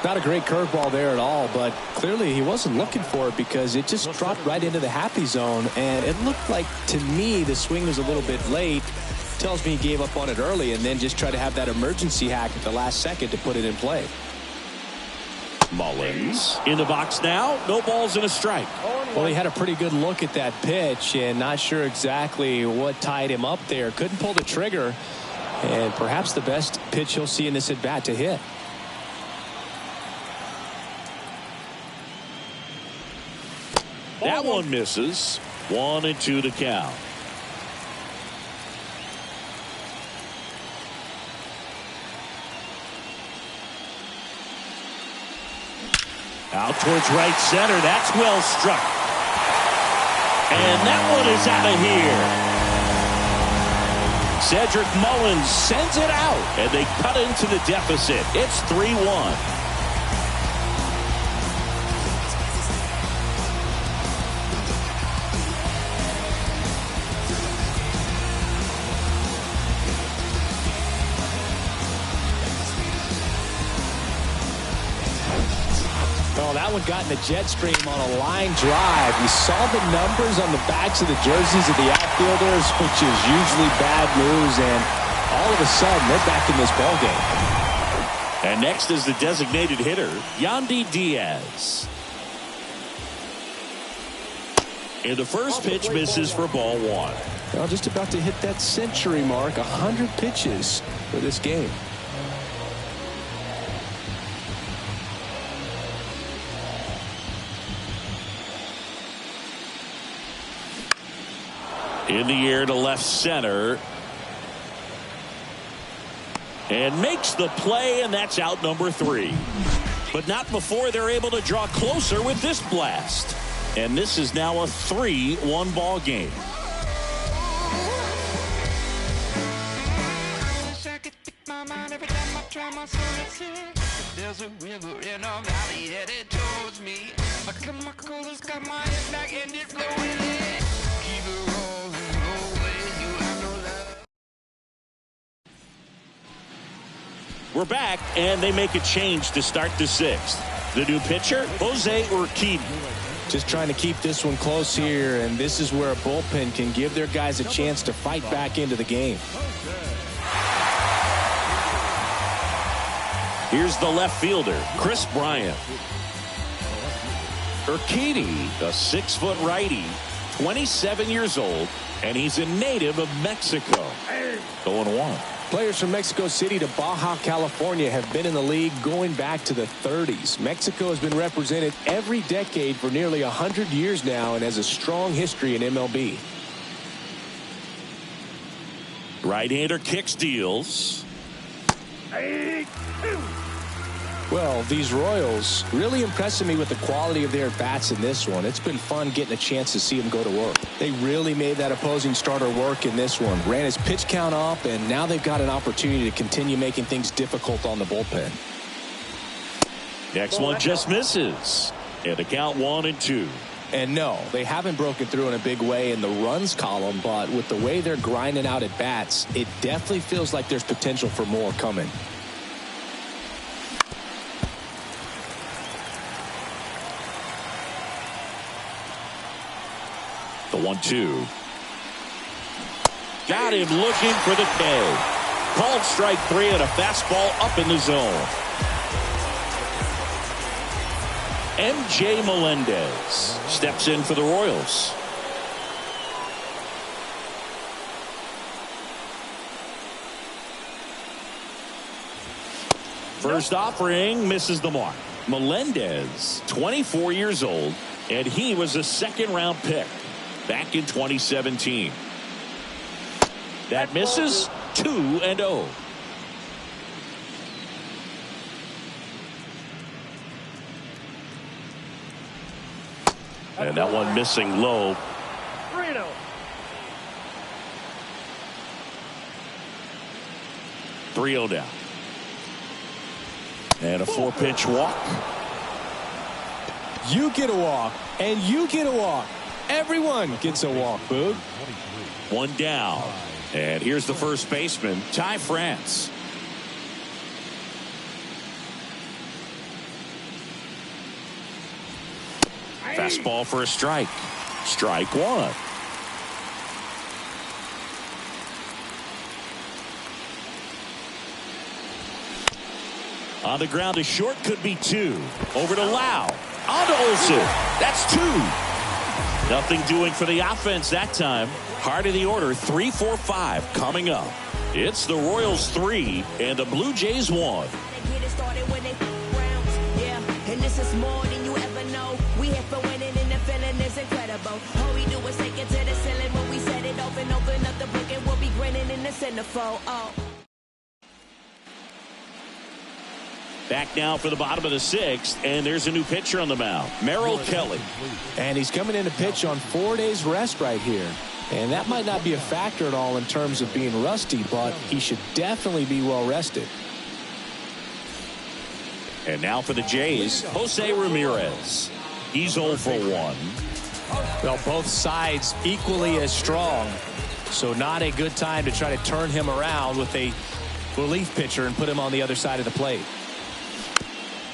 Not a great curveball there at all, but clearly he wasn't looking for it because it just dropped right into the happy zone, and it looked like, to me, the swing was a little bit late. Tells me he gave up on it early and then just tried to have that emergency hack at the last second to put it in play. Mullins in the box now. No balls and a strike. Well, he had a pretty good look at that pitch and not sure exactly what tied him up there. Couldn't pull the trigger, and perhaps the best pitch he'll see in this at-bat to hit. That one misses. 1-2 to count. Out towards right center. That's well struck. And that one is out of here. Cedric Mullins sends it out, and they cut into the deficit. It's 3-1. Oh, that one got in the jet stream on a line drive. We saw the numbers on the backs of the jerseys of the outfielders, which is usually bad news, and all of a sudden they're back in this ballgame. And next is the designated hitter, Yandy Diaz. And the first pitch misses for ball one. Well, just about to hit that century mark, 100 pitches for this game. In the air to left center. And makes the play, and that's out number 3. But not before they're able to draw closer with this blast. And this is now a 3-1 ball game. There's a river in a valley headed towards me. My coolers got my head back and it's flowing in. Keep it rolling, always. You have no love. We're back, and they make a change to start the 6th. The new pitcher, Jose Urquidy. Just trying to keep this one close here, and this is where a bullpen can give their guys a chance to fight back into the game. Here's the left fielder, Chris Bryant. Urquidy, a 6-foot righty, 27 years old, and he's a native of Mexico. 0-1. Players from Mexico City to Baja California have been in the league going back to the 30s. Mexico has been represented every decade for nearly 100 years now and has a strong history in MLB. Right-hander kicks, deals. Well, these Royals really impressing me with the quality of their bats in this one. It's been fun getting a chance to see them go to work. They really made that opposing starter work in this one. Ran his pitch count up, and now they've got an opportunity to continue making things difficult on the bullpen. Next one just misses. And the count 1-2. And no, they haven't broken through in a big way in the runs column, but with the way they're grinding out at bats, it definitely feels like there's potential for more coming. The 1-2. Got him looking for the K. Called strike 3 and a fastball up in the zone. MJ Melendez steps in for the Royals. First offering misses the mark. Melendez, 24 years old, and he was a 2nd-round pick back in 2017. That misses. 2-0. And that one missing low. 3-0. 3-0 down. And a 4-pitch walk. You get a walk, and you get a walk. Everyone gets a walk, Boog. 1 down. And here's the first baseman, Ty France. Fastball for a strike. Strike 1. On the ground to short, could be 2. Over to Lau. On to Olsen. That's 2. Nothing doing for the offense that time. Heart of the order, 3-4-5 coming up. It's the Royals 3 and the Blue Jays 1. And this is more than you ever know. We here for winning and the feeling is incredible. All we do is take it to the ceiling when we set it open up the book and we'll be grinning in the centerfold. Oh. Back now for the bottom of the 6th, and there's a new pitcher on the mound, Merrill Kelly. And he's coming in to pitch on 4 days rest right here. And that might not be a factor at all in terms of being rusty, but he should definitely be well rested. And now for the Jays, Jose Ramirez. He's 0 for 1. Well, both sides equally as strong. So not a good time to try to turn him around with a relief pitcher and put him on the other side of the plate.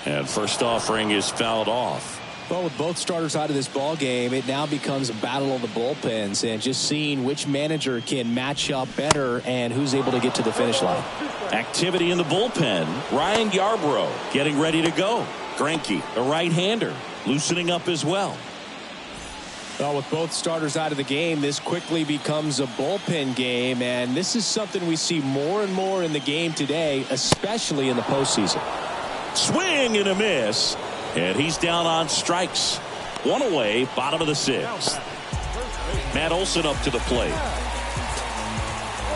And first offering is fouled off. Well, with both starters out of this ball game, it now becomes a battle of the bullpens and just seeing which manager can match up better and who's able to get to the finish line. Activity in the bullpen. Ryan Yarbrough getting ready to go. Greinke, a right-hander, loosening up as well. Well, with both starters out of the game, this quickly becomes a bullpen game, and this is something we see more and more in the game today, especially in the postseason. Swing and a miss, and he's down on strikes. 1 away, bottom of the 6th. Matt Olson up to the plate.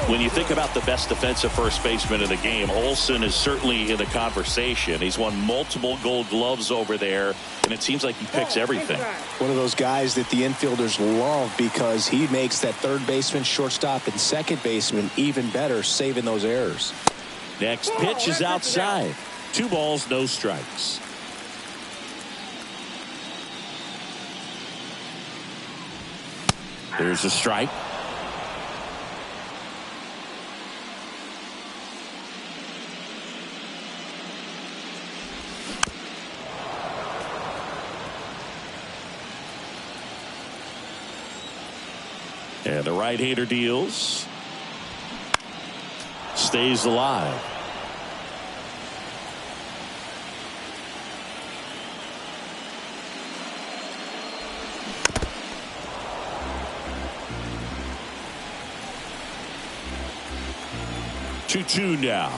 When you think about the best defensive first baseman in the game, Olson is certainly in the conversation. He's won multiple Gold Gloves over there, and it seems like he picks everything. One of those guys that the infielders love because he makes that third baseman, shortstop, and second baseman even better, saving those errors. Next pitch is outside. 2 balls, no strikes. There's a strike. And the right-hander deals. Stays alive. Two now.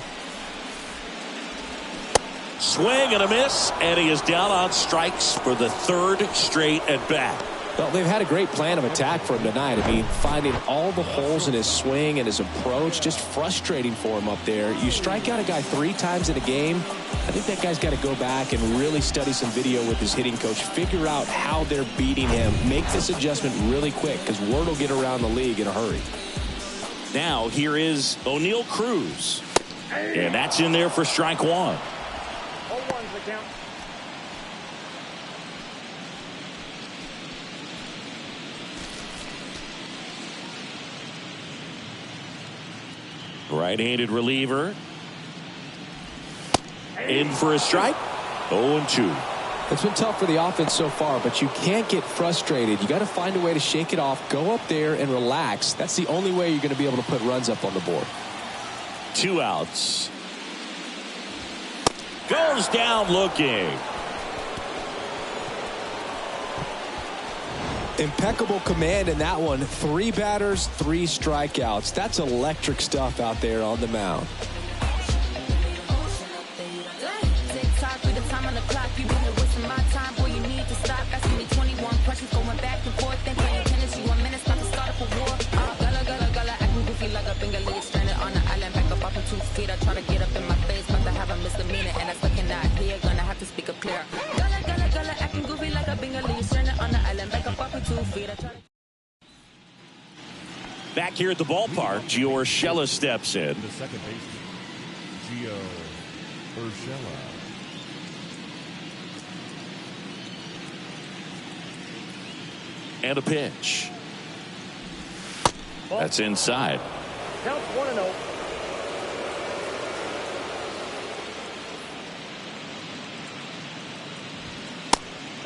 Swing and a miss, and he is down on strikes for the 3rd straight at bat. Well, they've had a great plan of attack for him tonight. I mean, finding all the holes in his swing and his approach, just frustrating for him up there. You strike out a guy 3 times in a game, I think that guy's got to go back and really study some video with his hitting coach, figure out how they're beating him, make this adjustment really quick because word will get around the league in a hurry. Now here is O'Neal Cruz, and that's in there for strike 1. 0-1's the count. Right-handed reliever. In for a strike. 0-2. It's been tough for the offense so far, but you can't get frustrated. You got to find a way to shake it off, go up there and relax. That's the only way you're going to be able to put runs up on the board. 2 outs. Goes down looking. Impeccable command in that one. 3 batters, 3 strikeouts. That's electric stuff out there on the mound. I try to get up in my face, but I have a misdemeanor, and I still cannot hear. Gonna have to speak up clear. Gullah, acting goofy like a bingo, stranded on the island, back up off with 2 feet. I try to... Back here at the ballpark, Gio Urshela steps in. The second baseman, Gio Urshela. And a pitch. That's inside. Counts 1-0.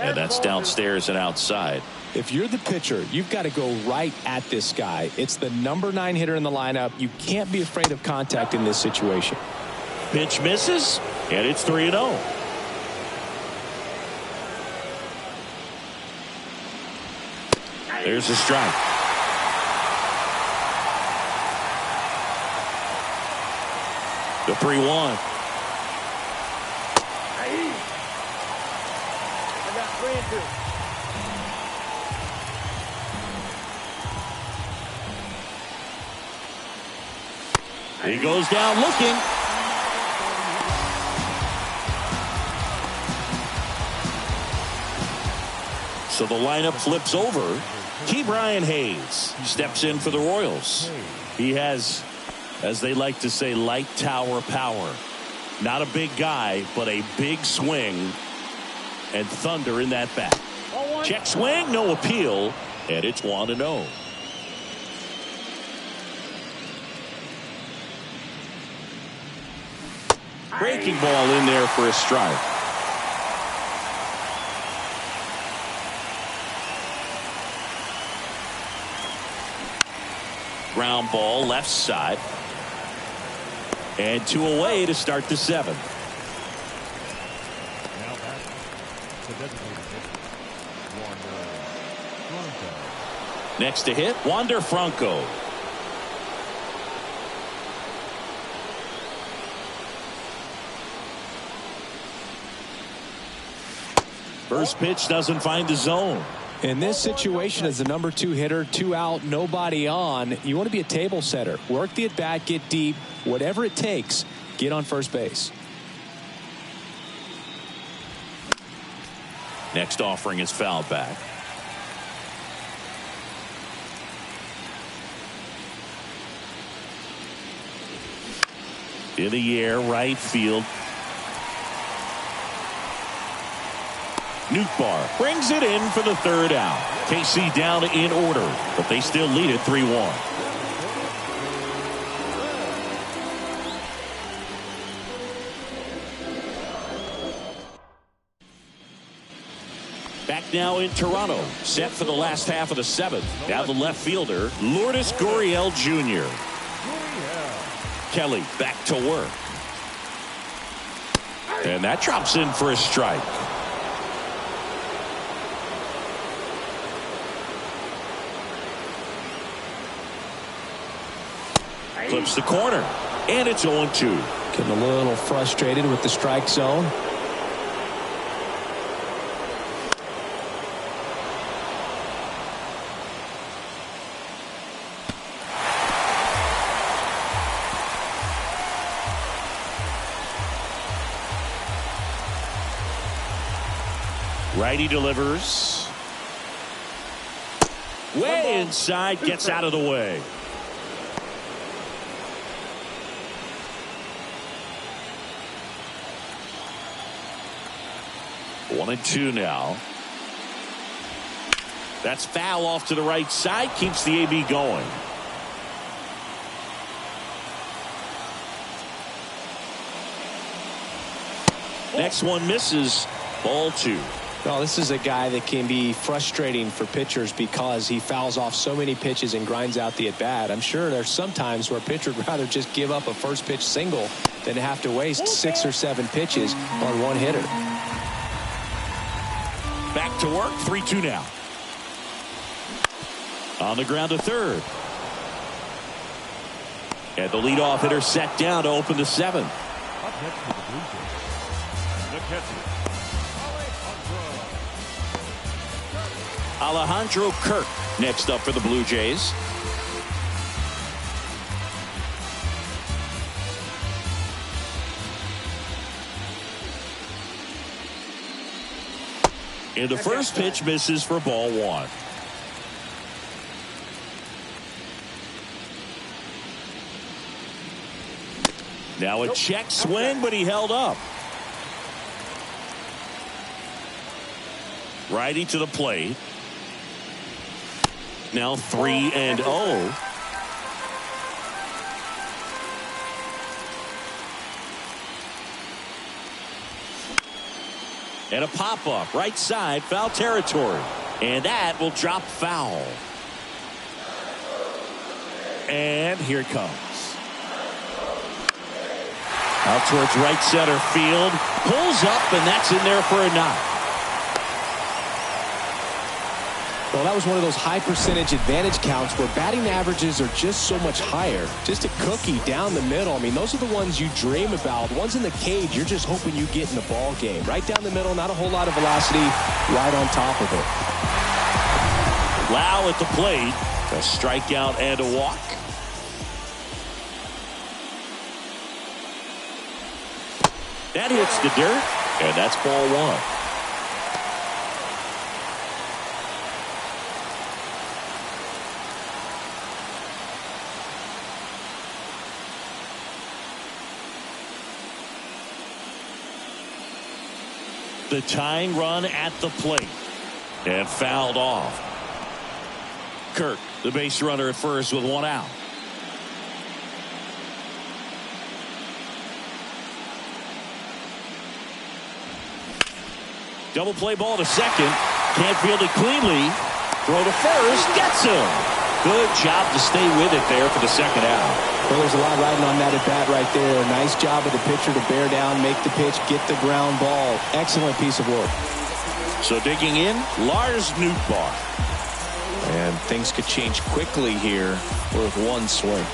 And that's downstairs and outside. If you're the pitcher, you've got to go right at this guy. It's the number 9 hitter in the lineup. You can't be afraid of contact in this situation. Pitch misses, and it's 3-0. There's a strike. The 3-1. I got 3-2. He goes down looking. So the lineup flips over. Ke'Bryan Hayes steps in for the Royals. He has, as they like to say, light tower power. Not a big guy, but a big swing and thunder in that bat. Check swing, no appeal, and it's 1-0. Breaking ball in there for a strike. Ground ball left side. And 2 away to start the 7th. Now back to designated hitter, Wander Franco. Next to hit, Wander Franco. First pitch doesn't find the zone. In this situation, as the number 2 hitter, 2 out, nobody on, you want to be a table setter. Work the at-bat, get deep, whatever it takes, get on first base. Next offering is fouled back. In the air, right field. Nootbaar brings it in for the 3rd out. KC down in order, but they still lead it 3-1. Back now in Toronto, set for the last half of the 7th. Now the left fielder, Lourdes Gurriel Jr. Kelly back to work. And that drops in for a strike. Clips the corner, and it's 0-2. Getting a little frustrated with the strike zone. Righty delivers. Way inside, gets out of the way. One and 2 now. That's foul off to the right side. Keeps the AB going. Next one misses. Ball 2. Well, this is a guy that can be frustrating for pitchers because he fouls off so many pitches and grinds out the at-bat. I'm sure there's some times where a pitcher would rather just give up a first pitch single than to have to waste 6 or 7 pitches on one hitter. Back to work, 3-2 now. On the ground to 3rd. And the leadoff hitter set down to open the 7th. Up next for the Blue Jays, the catcher, Alejandro Kirk next up for the Blue Jays. And the first pitch misses for ball 1. Now a check swing, but he held up. Righty to the plate. Now 3-0. And a pop-up, right side, foul territory. And that will drop foul. And here it comes. Out towards right center field. Pulls up, and that's in there for a knock. Well, that was one of those high percentage advantage counts where batting averages are just so much higher. Just a cookie down the middle. I mean, those are the ones you dream about. Ones in the cage, you're just hoping you get in the ball game. Right down the middle, not a whole lot of velocity, right on top of it. Lau at the plate. A strikeout and a walk. That hits the dirt, and that's ball 1. the tying run at the plate. And fouled off. Kirk, the base runner at first with one out. Double play ball to second. Can't field it cleanly. Throw to first. Gets him. Good job to stay with it there for the second out. Well, there's a lot riding on that at bat right there. Nice job of the pitcher to bear down, make the pitch, get the ground ball. Excellent piece of work. So digging in, Lars Nootbaar. And things could change quickly here with one swing.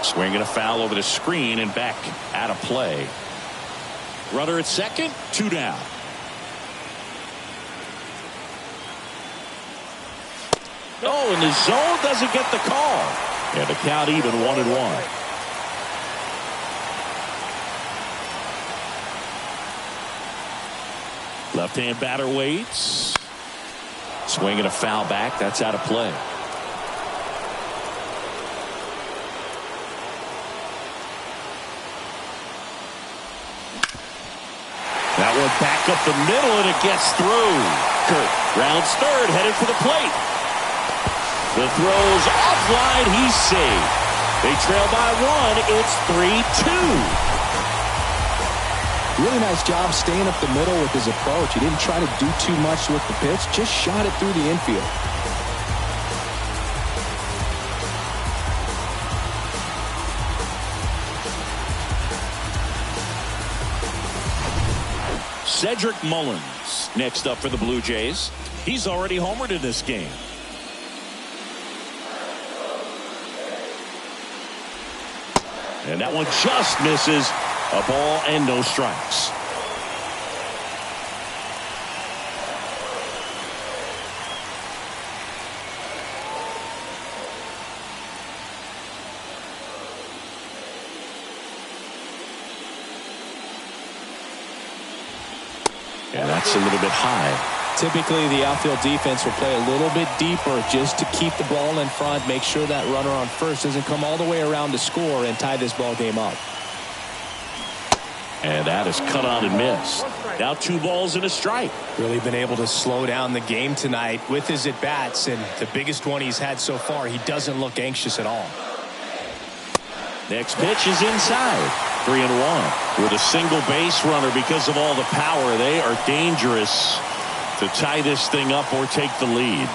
Swinging a foul over the screen and back out of play. Runner at second, 2 down. Oh, and the zone doesn't get the call. And the count even 1-1. Left-hand batter waits. Swinging a foul back. That's out of play. That one back up the middle, and it gets through. Kirk rounds third, headed for the plate. The throw's offline. He's safe. They trail by 1. It's 3-2. Really nice job staying up the middle with his approach. He didn't try to do too much with the pitch, just shot it through the infield. Cedric Mullins next up for the Blue Jays. He's already homered in this game. And that one just misses. A ball and no strikes. And that's a little bit high. Typically, the outfield defense will play a little bit deeper just to keep the ball in front, make sure that runner on first doesn't come all the way around to score and tie this ball game up. And that is cut on and missed. Now 2 balls and a strike. Really been able to slow down the game tonight with his at-bats, and the biggest one he's had so far, he doesn't look anxious at all. Next pitch is inside. 3-1. With a single base runner because of all the power, they are dangerous to tie this thing up or take the lead.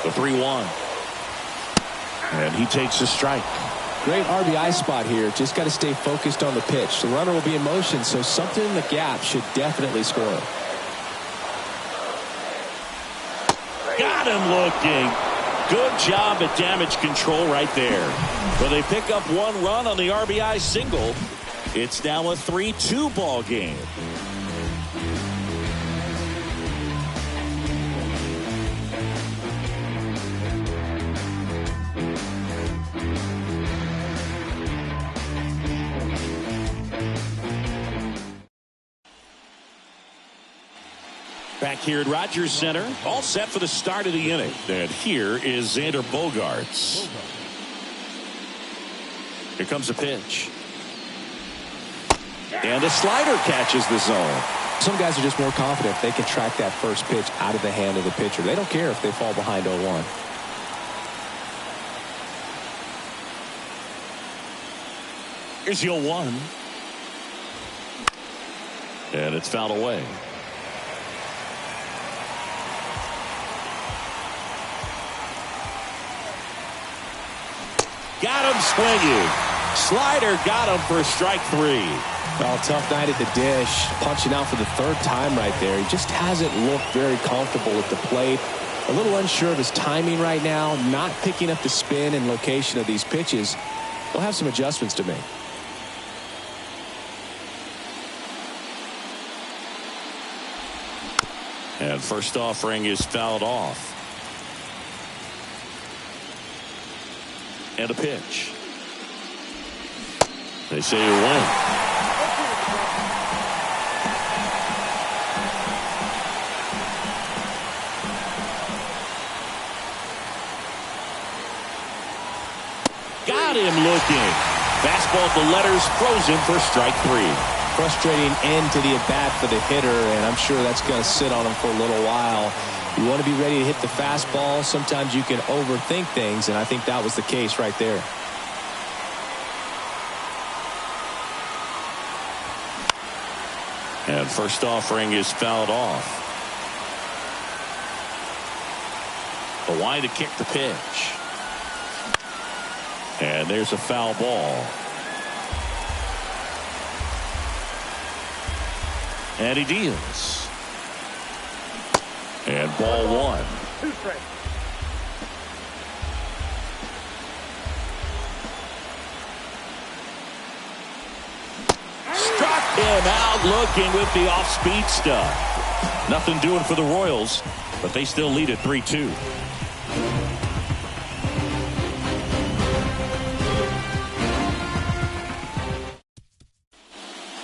The 3-1. And he takes a strike. Great RBI spot here. Just got to stay focused on the pitch. The runner will be in motion, so something in the gap should definitely score. Got him looking. Good job at damage control right there. Well, they pick up 1 run on the RBI single. It's now a 3-2 ball game. Back here at Rogers Center, all set for the start of the inning. And here is Xander Bogaerts. Here comes a pitch. And a slider catches the zone. Some guys are just more confident they can track that first pitch out of the hand of the pitcher. They don't care if they fall behind 0-1. Here's the 0-1. And it's fouled away. Got him swinging. Slider got him for strike 3. Well, tough night at the dish. Punching out for the 3rd time right there. He just hasn't looked very comfortable at the plate. A little unsure of his timing right now. Not picking up the spin and location of these pitches. He'll have some adjustments to make. And first offering is fouled off. And a pitch. They say you win. Got him looking. Fastball at the letters, throws him for strike 3. Frustrating end to the at-bat for the hitter, and I'm sure that's going to sit on him for a little while. You want to be ready to hit the fastball. Sometimes you can overthink things, and I think that was the case right there. And first offering is fouled off. The wide to kick the pitch. And there's a foul ball. And he deals. And ball 1. 2 strikes. Struck him out looking with the off-speed stuff. Nothing doing for the Royals, but they still lead at 3-2.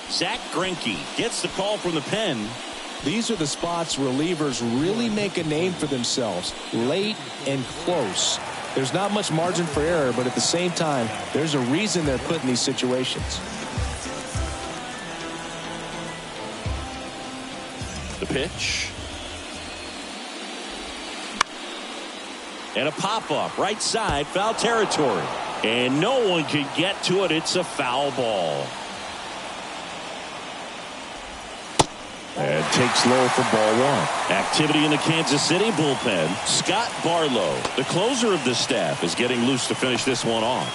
Zach Greinke gets the call from the pen. These are the spots relievers really make a name for themselves. Late and close. There's not much margin for error, but at the same time, there's a reason they're put in these situations. The pitch. And a pop-up right side, foul territory. And no one can get to it. It's a foul ball. And takes low for ball 1. Activity in the Kansas City bullpen. Scott Barlow, the closer of the staff, is getting loose to finish this one off.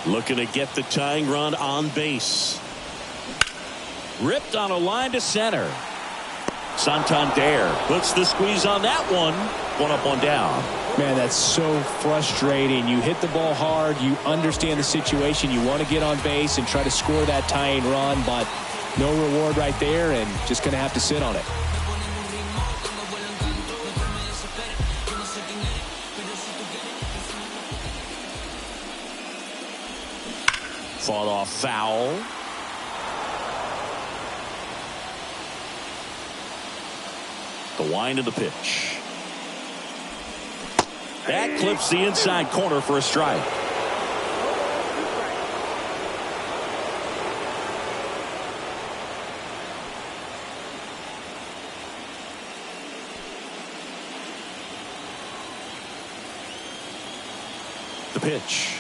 Looking to get the tying run on base. Ripped on a line to center. Santander puts the squeeze on that one. 1 up, 1 down. Man, that's so frustrating. You hit the ball hard. You understand the situation. You want to get on base and try to score that tying run, but no reward right there, and just going to have to sit on it. Fought off foul. The wind of the pitch. That clips the inside corner for a strike. The pitch.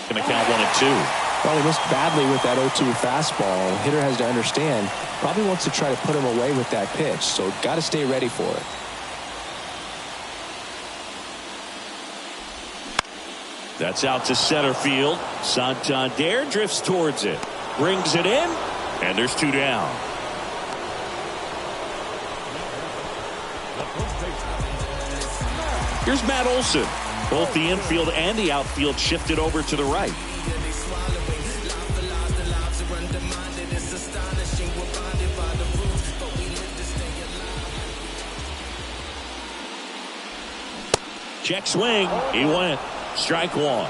Going to count 1-2. Well, he missed badly with that 0-2 fastball. Hitter has to understand, probably wants to try to put him away with that pitch, so got to stay ready for it. That's out to center field. Santander drifts towards it. Brings it in, and there's 2 down. Here's Matt Olson. Both the infield and the outfield shifted over to the right. Check swing. He went. Strike 1.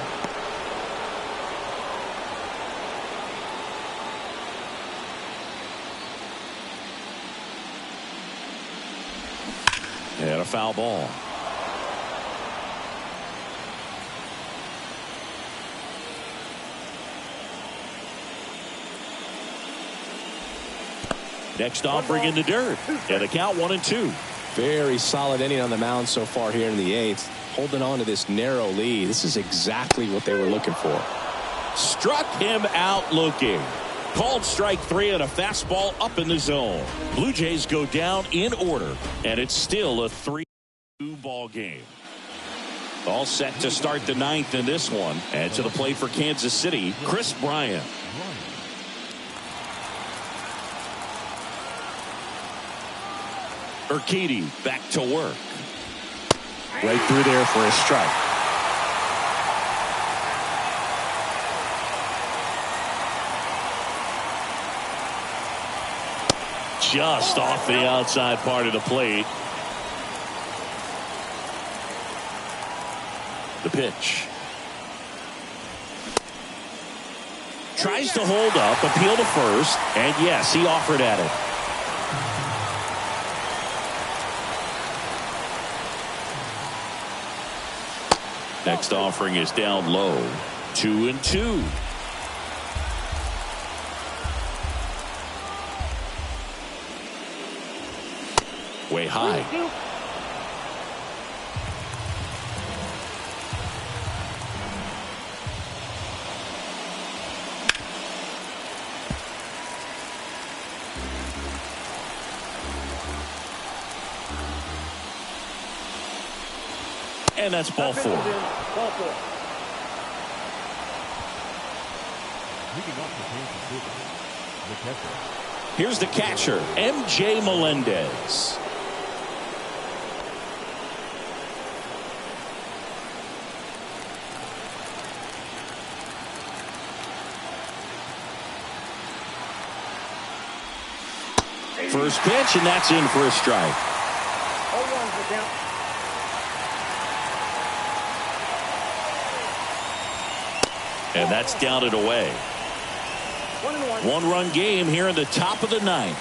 And a foul ball. Next offering in the dirt. And the count 1-2. Very solid inning on the mound so far here in the 8th. Holding on to this narrow lead. This is exactly what they were looking for. Struck him out looking. Called strike 3 and a fastball up in the zone. Blue Jays go down in order, and it's still a 3-2 ball game. All set to start the 9th in this one. And to the plate for Kansas City, Chris Bryant. Urquidy back to work. Right through there for a strike. Just off the outside part of the plate. The pitch. Tries to hold up, appeal to first, and yes, he offered at it. Next offering is down low. 2-2. Way high. And that's ball 4. Ball 4. Here's the catcher, MJ Melendez. First pitch, and that's in for a strike. 0-1's the count. And that's down and away. 1-1. One-run game here in the top of the 9th.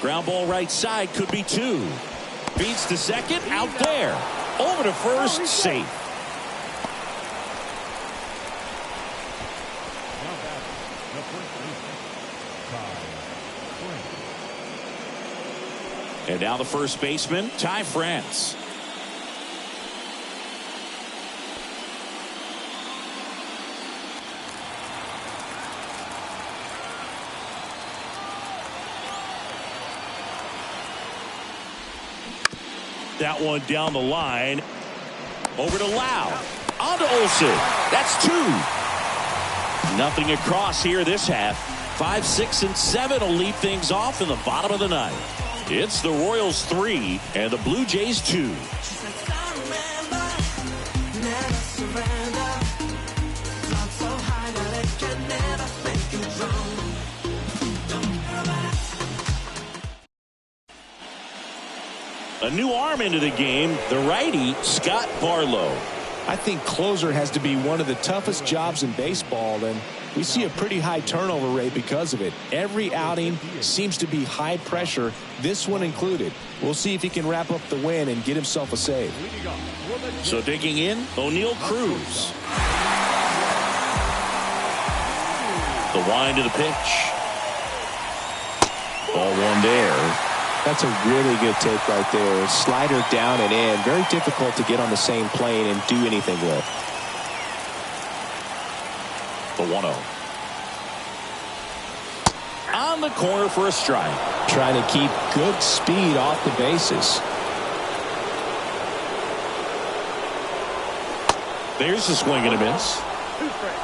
Ground ball right side, could be 2. Beats to second, out there. Over to first, safe. And now the first baseman, Ty France. That one down the line. Over to Lau. On to Olsen. That's 2. Nothing across here this half. 5, 6, and 7 will lead things off in the bottom of the 9th. It's the Royals 3 and the Blue Jays 2. A new arm into the game, the righty, Scott Barlow. I think closer has to be one of the toughest jobs in baseball, and we see a pretty high turnover rate because of it. Every outing seems to be high pressure, this one included. We'll see if he can wrap up the win and get himself a save. So digging in, O'Neal Cruz. The wind of the pitch. Ball 1 there. That's a really good take right there. Slider down and in. Very difficult to get on the same plane and do anything with. The 1-0. On the corner for a strike. Trying to keep good speed off the bases. There's a swing and a miss. 2 strikes.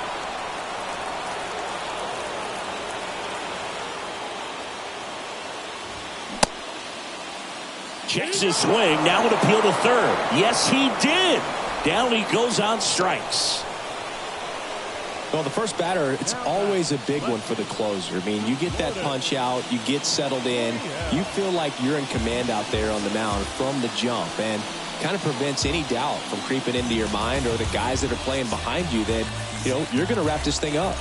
Checks his swing. Now an appeal to third. Yes, he did. Down he goes on strikes. Well, the first batter, it's always a big one for the closer. I mean, you get that punch out, you get settled in, you feel like you're in command out there on the mound from the jump, and kind of prevents any doubt from creeping into your mind or the guys that are playing behind you that, you know, you're going to wrap this thing up.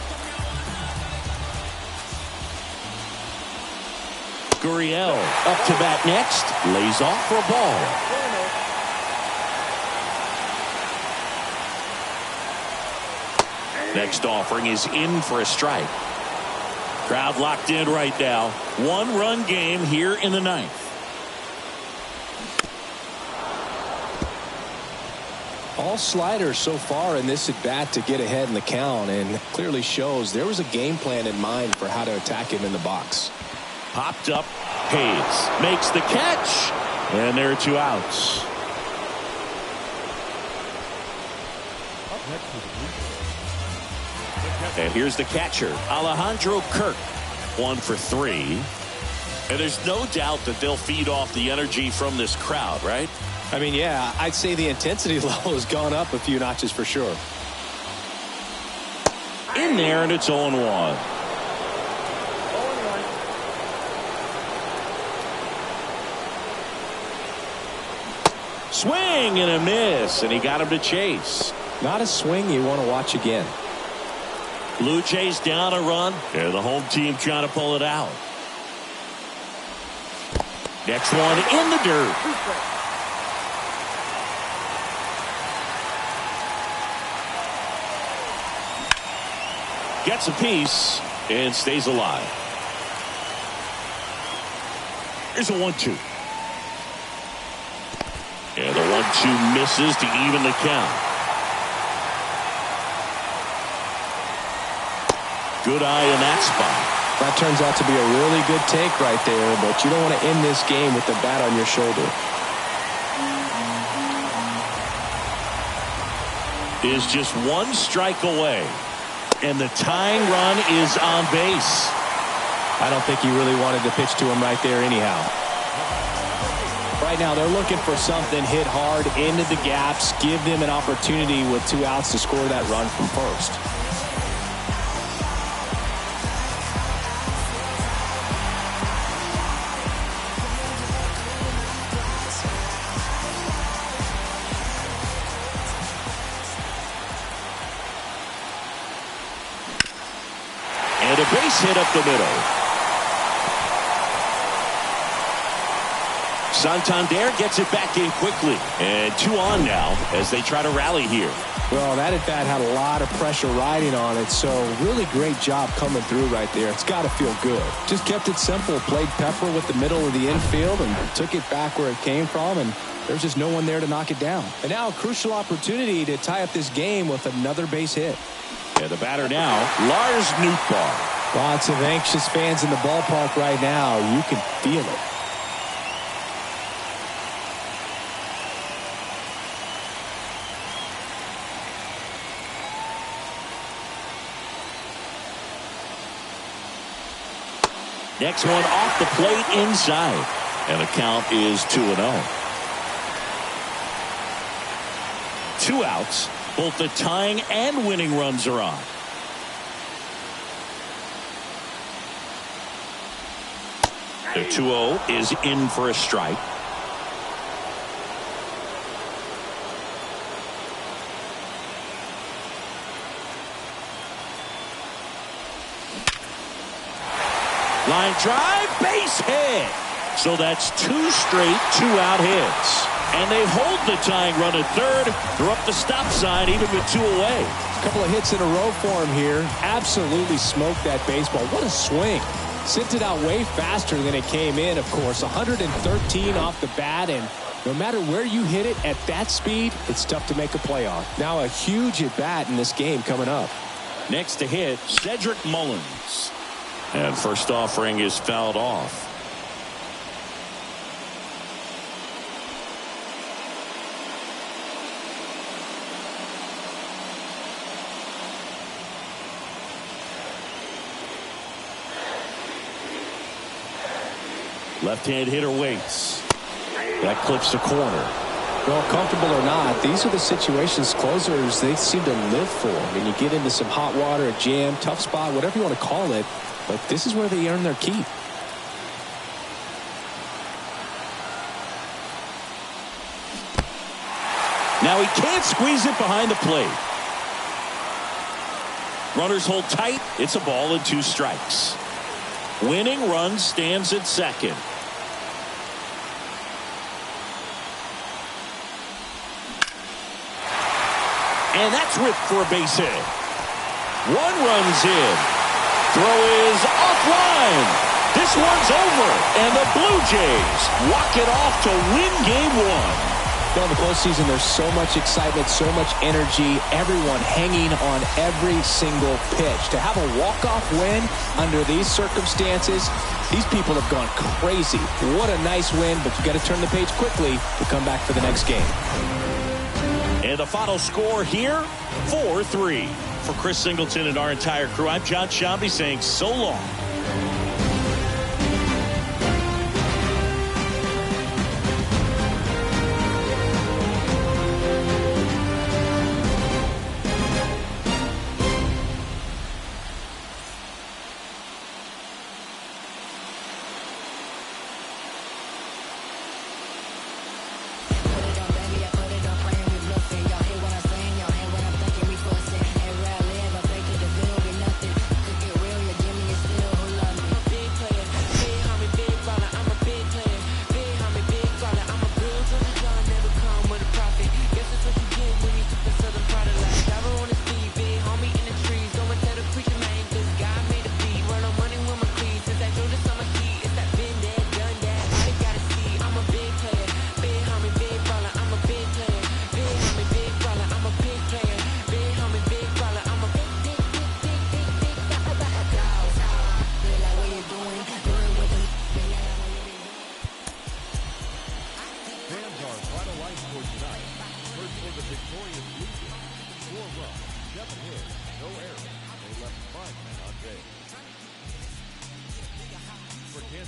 Gurriel up to bat next, lays off for a ball. Next offering is in for a strike. Crowd locked in right now. 1-run game here in the 9th. All sliders so far in this at bat to get ahead in the count, and clearly shows there was a game plan in mind for how to attack him in the box. Popped up, Hayes makes the catch, and there are 2 outs. And here's the catcher, Alejandro Kirk. 1 for 3. And there's no doubt that they'll feed off the energy from this crowd, right? I mean, yeah, I'd say the intensity level has gone up a few notches for sure. In there, and it's 0-1. 0-1. swing and a miss, and he got him to chase. Not a swing you want to watch again. Blue Jays down a run, and the home team trying to pull it out. Next one in the dirt. Gets a piece and stays alive. Here's a 1-2. And the 1-2 misses to even the count. Good eye in that spot. That turns out to be a really good take right there, but you don't want to end this game with the bat on your shoulder. Is just one strike away, and the tying run is on base. I don't think he really wanted to pitch to him right there anyhow. Right now they're looking for something, hit hard into the gaps, give them an opportunity with 2 outs to score that run from first. And a base hit up the middle. Santander gets it back in quickly. And 2 on now as they try to rally here. Well, that at bat had a lot of pressure riding on it, so really great job coming through right there. It's got to feel good. Just kept it simple, played pepper with the middle of the infield and took it back where it came from, and there's just no one there to knock it down. And now a crucial opportunity to tie up this game with another base hit. And the batter now, Lars Nootbaar. Lots of anxious fans in the ballpark right now. You can feel it. Next one off the plate inside. And the count is 2-0. 2 outs. Both the tying and winning runs are on. The 2-0 is in for a strike. Line drive, base hit. So that's 2 straight 2-out hits. And they hold the tying run at third. They're up the stop sign even with 2 away. A couple of hits in a row for him here. Absolutely smoked that baseball. What a swing. Sent it out way faster than it came in, of course. 113 off the bat, and no matter where you hit it at that speed, it's tough to make a play on. Now a huge at bat in this game coming up. Next to hit, Cedric Mullins. And first offering is fouled off. Left-hand hitter waits. That clips the corner. Well, comfortable or not, these are the situations closers they seem to live for. I mean, you get into some hot water, a jam, tough spot, whatever you want to call it, but this is where they earn their keep. Now he can't squeeze it behind the plate. Runners hold tight. It's a ball and 2 strikes. Winning run stands at second. And that's ripped for a base hit. 1 runs in. Throw is offline. This one's over. And the Blue Jays walk it off to win game 1. In the postseason, there's so much excitement, so much energy, everyone hanging on every single pitch. To have a walk-off win under these circumstances, these people have gone crazy. What a nice win, but you got to turn the page quickly to come back for the next game. And the final score here, 4-3. For Chris Singleton and our entire crew, I'm John Shambi saying so long.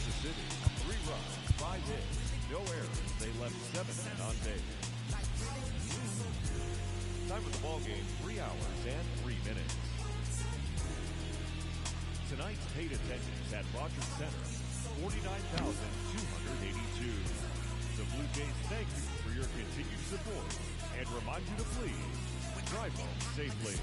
Kansas City, 3 runs, 5 hits, no errors. They left 7 men on base. Time of the ball game, 3 hours and 3 minutes. Tonight's paid attendance at Rogers Center, 49,282. The Blue Jays thank you for your continued support and remind you to please drive home safely.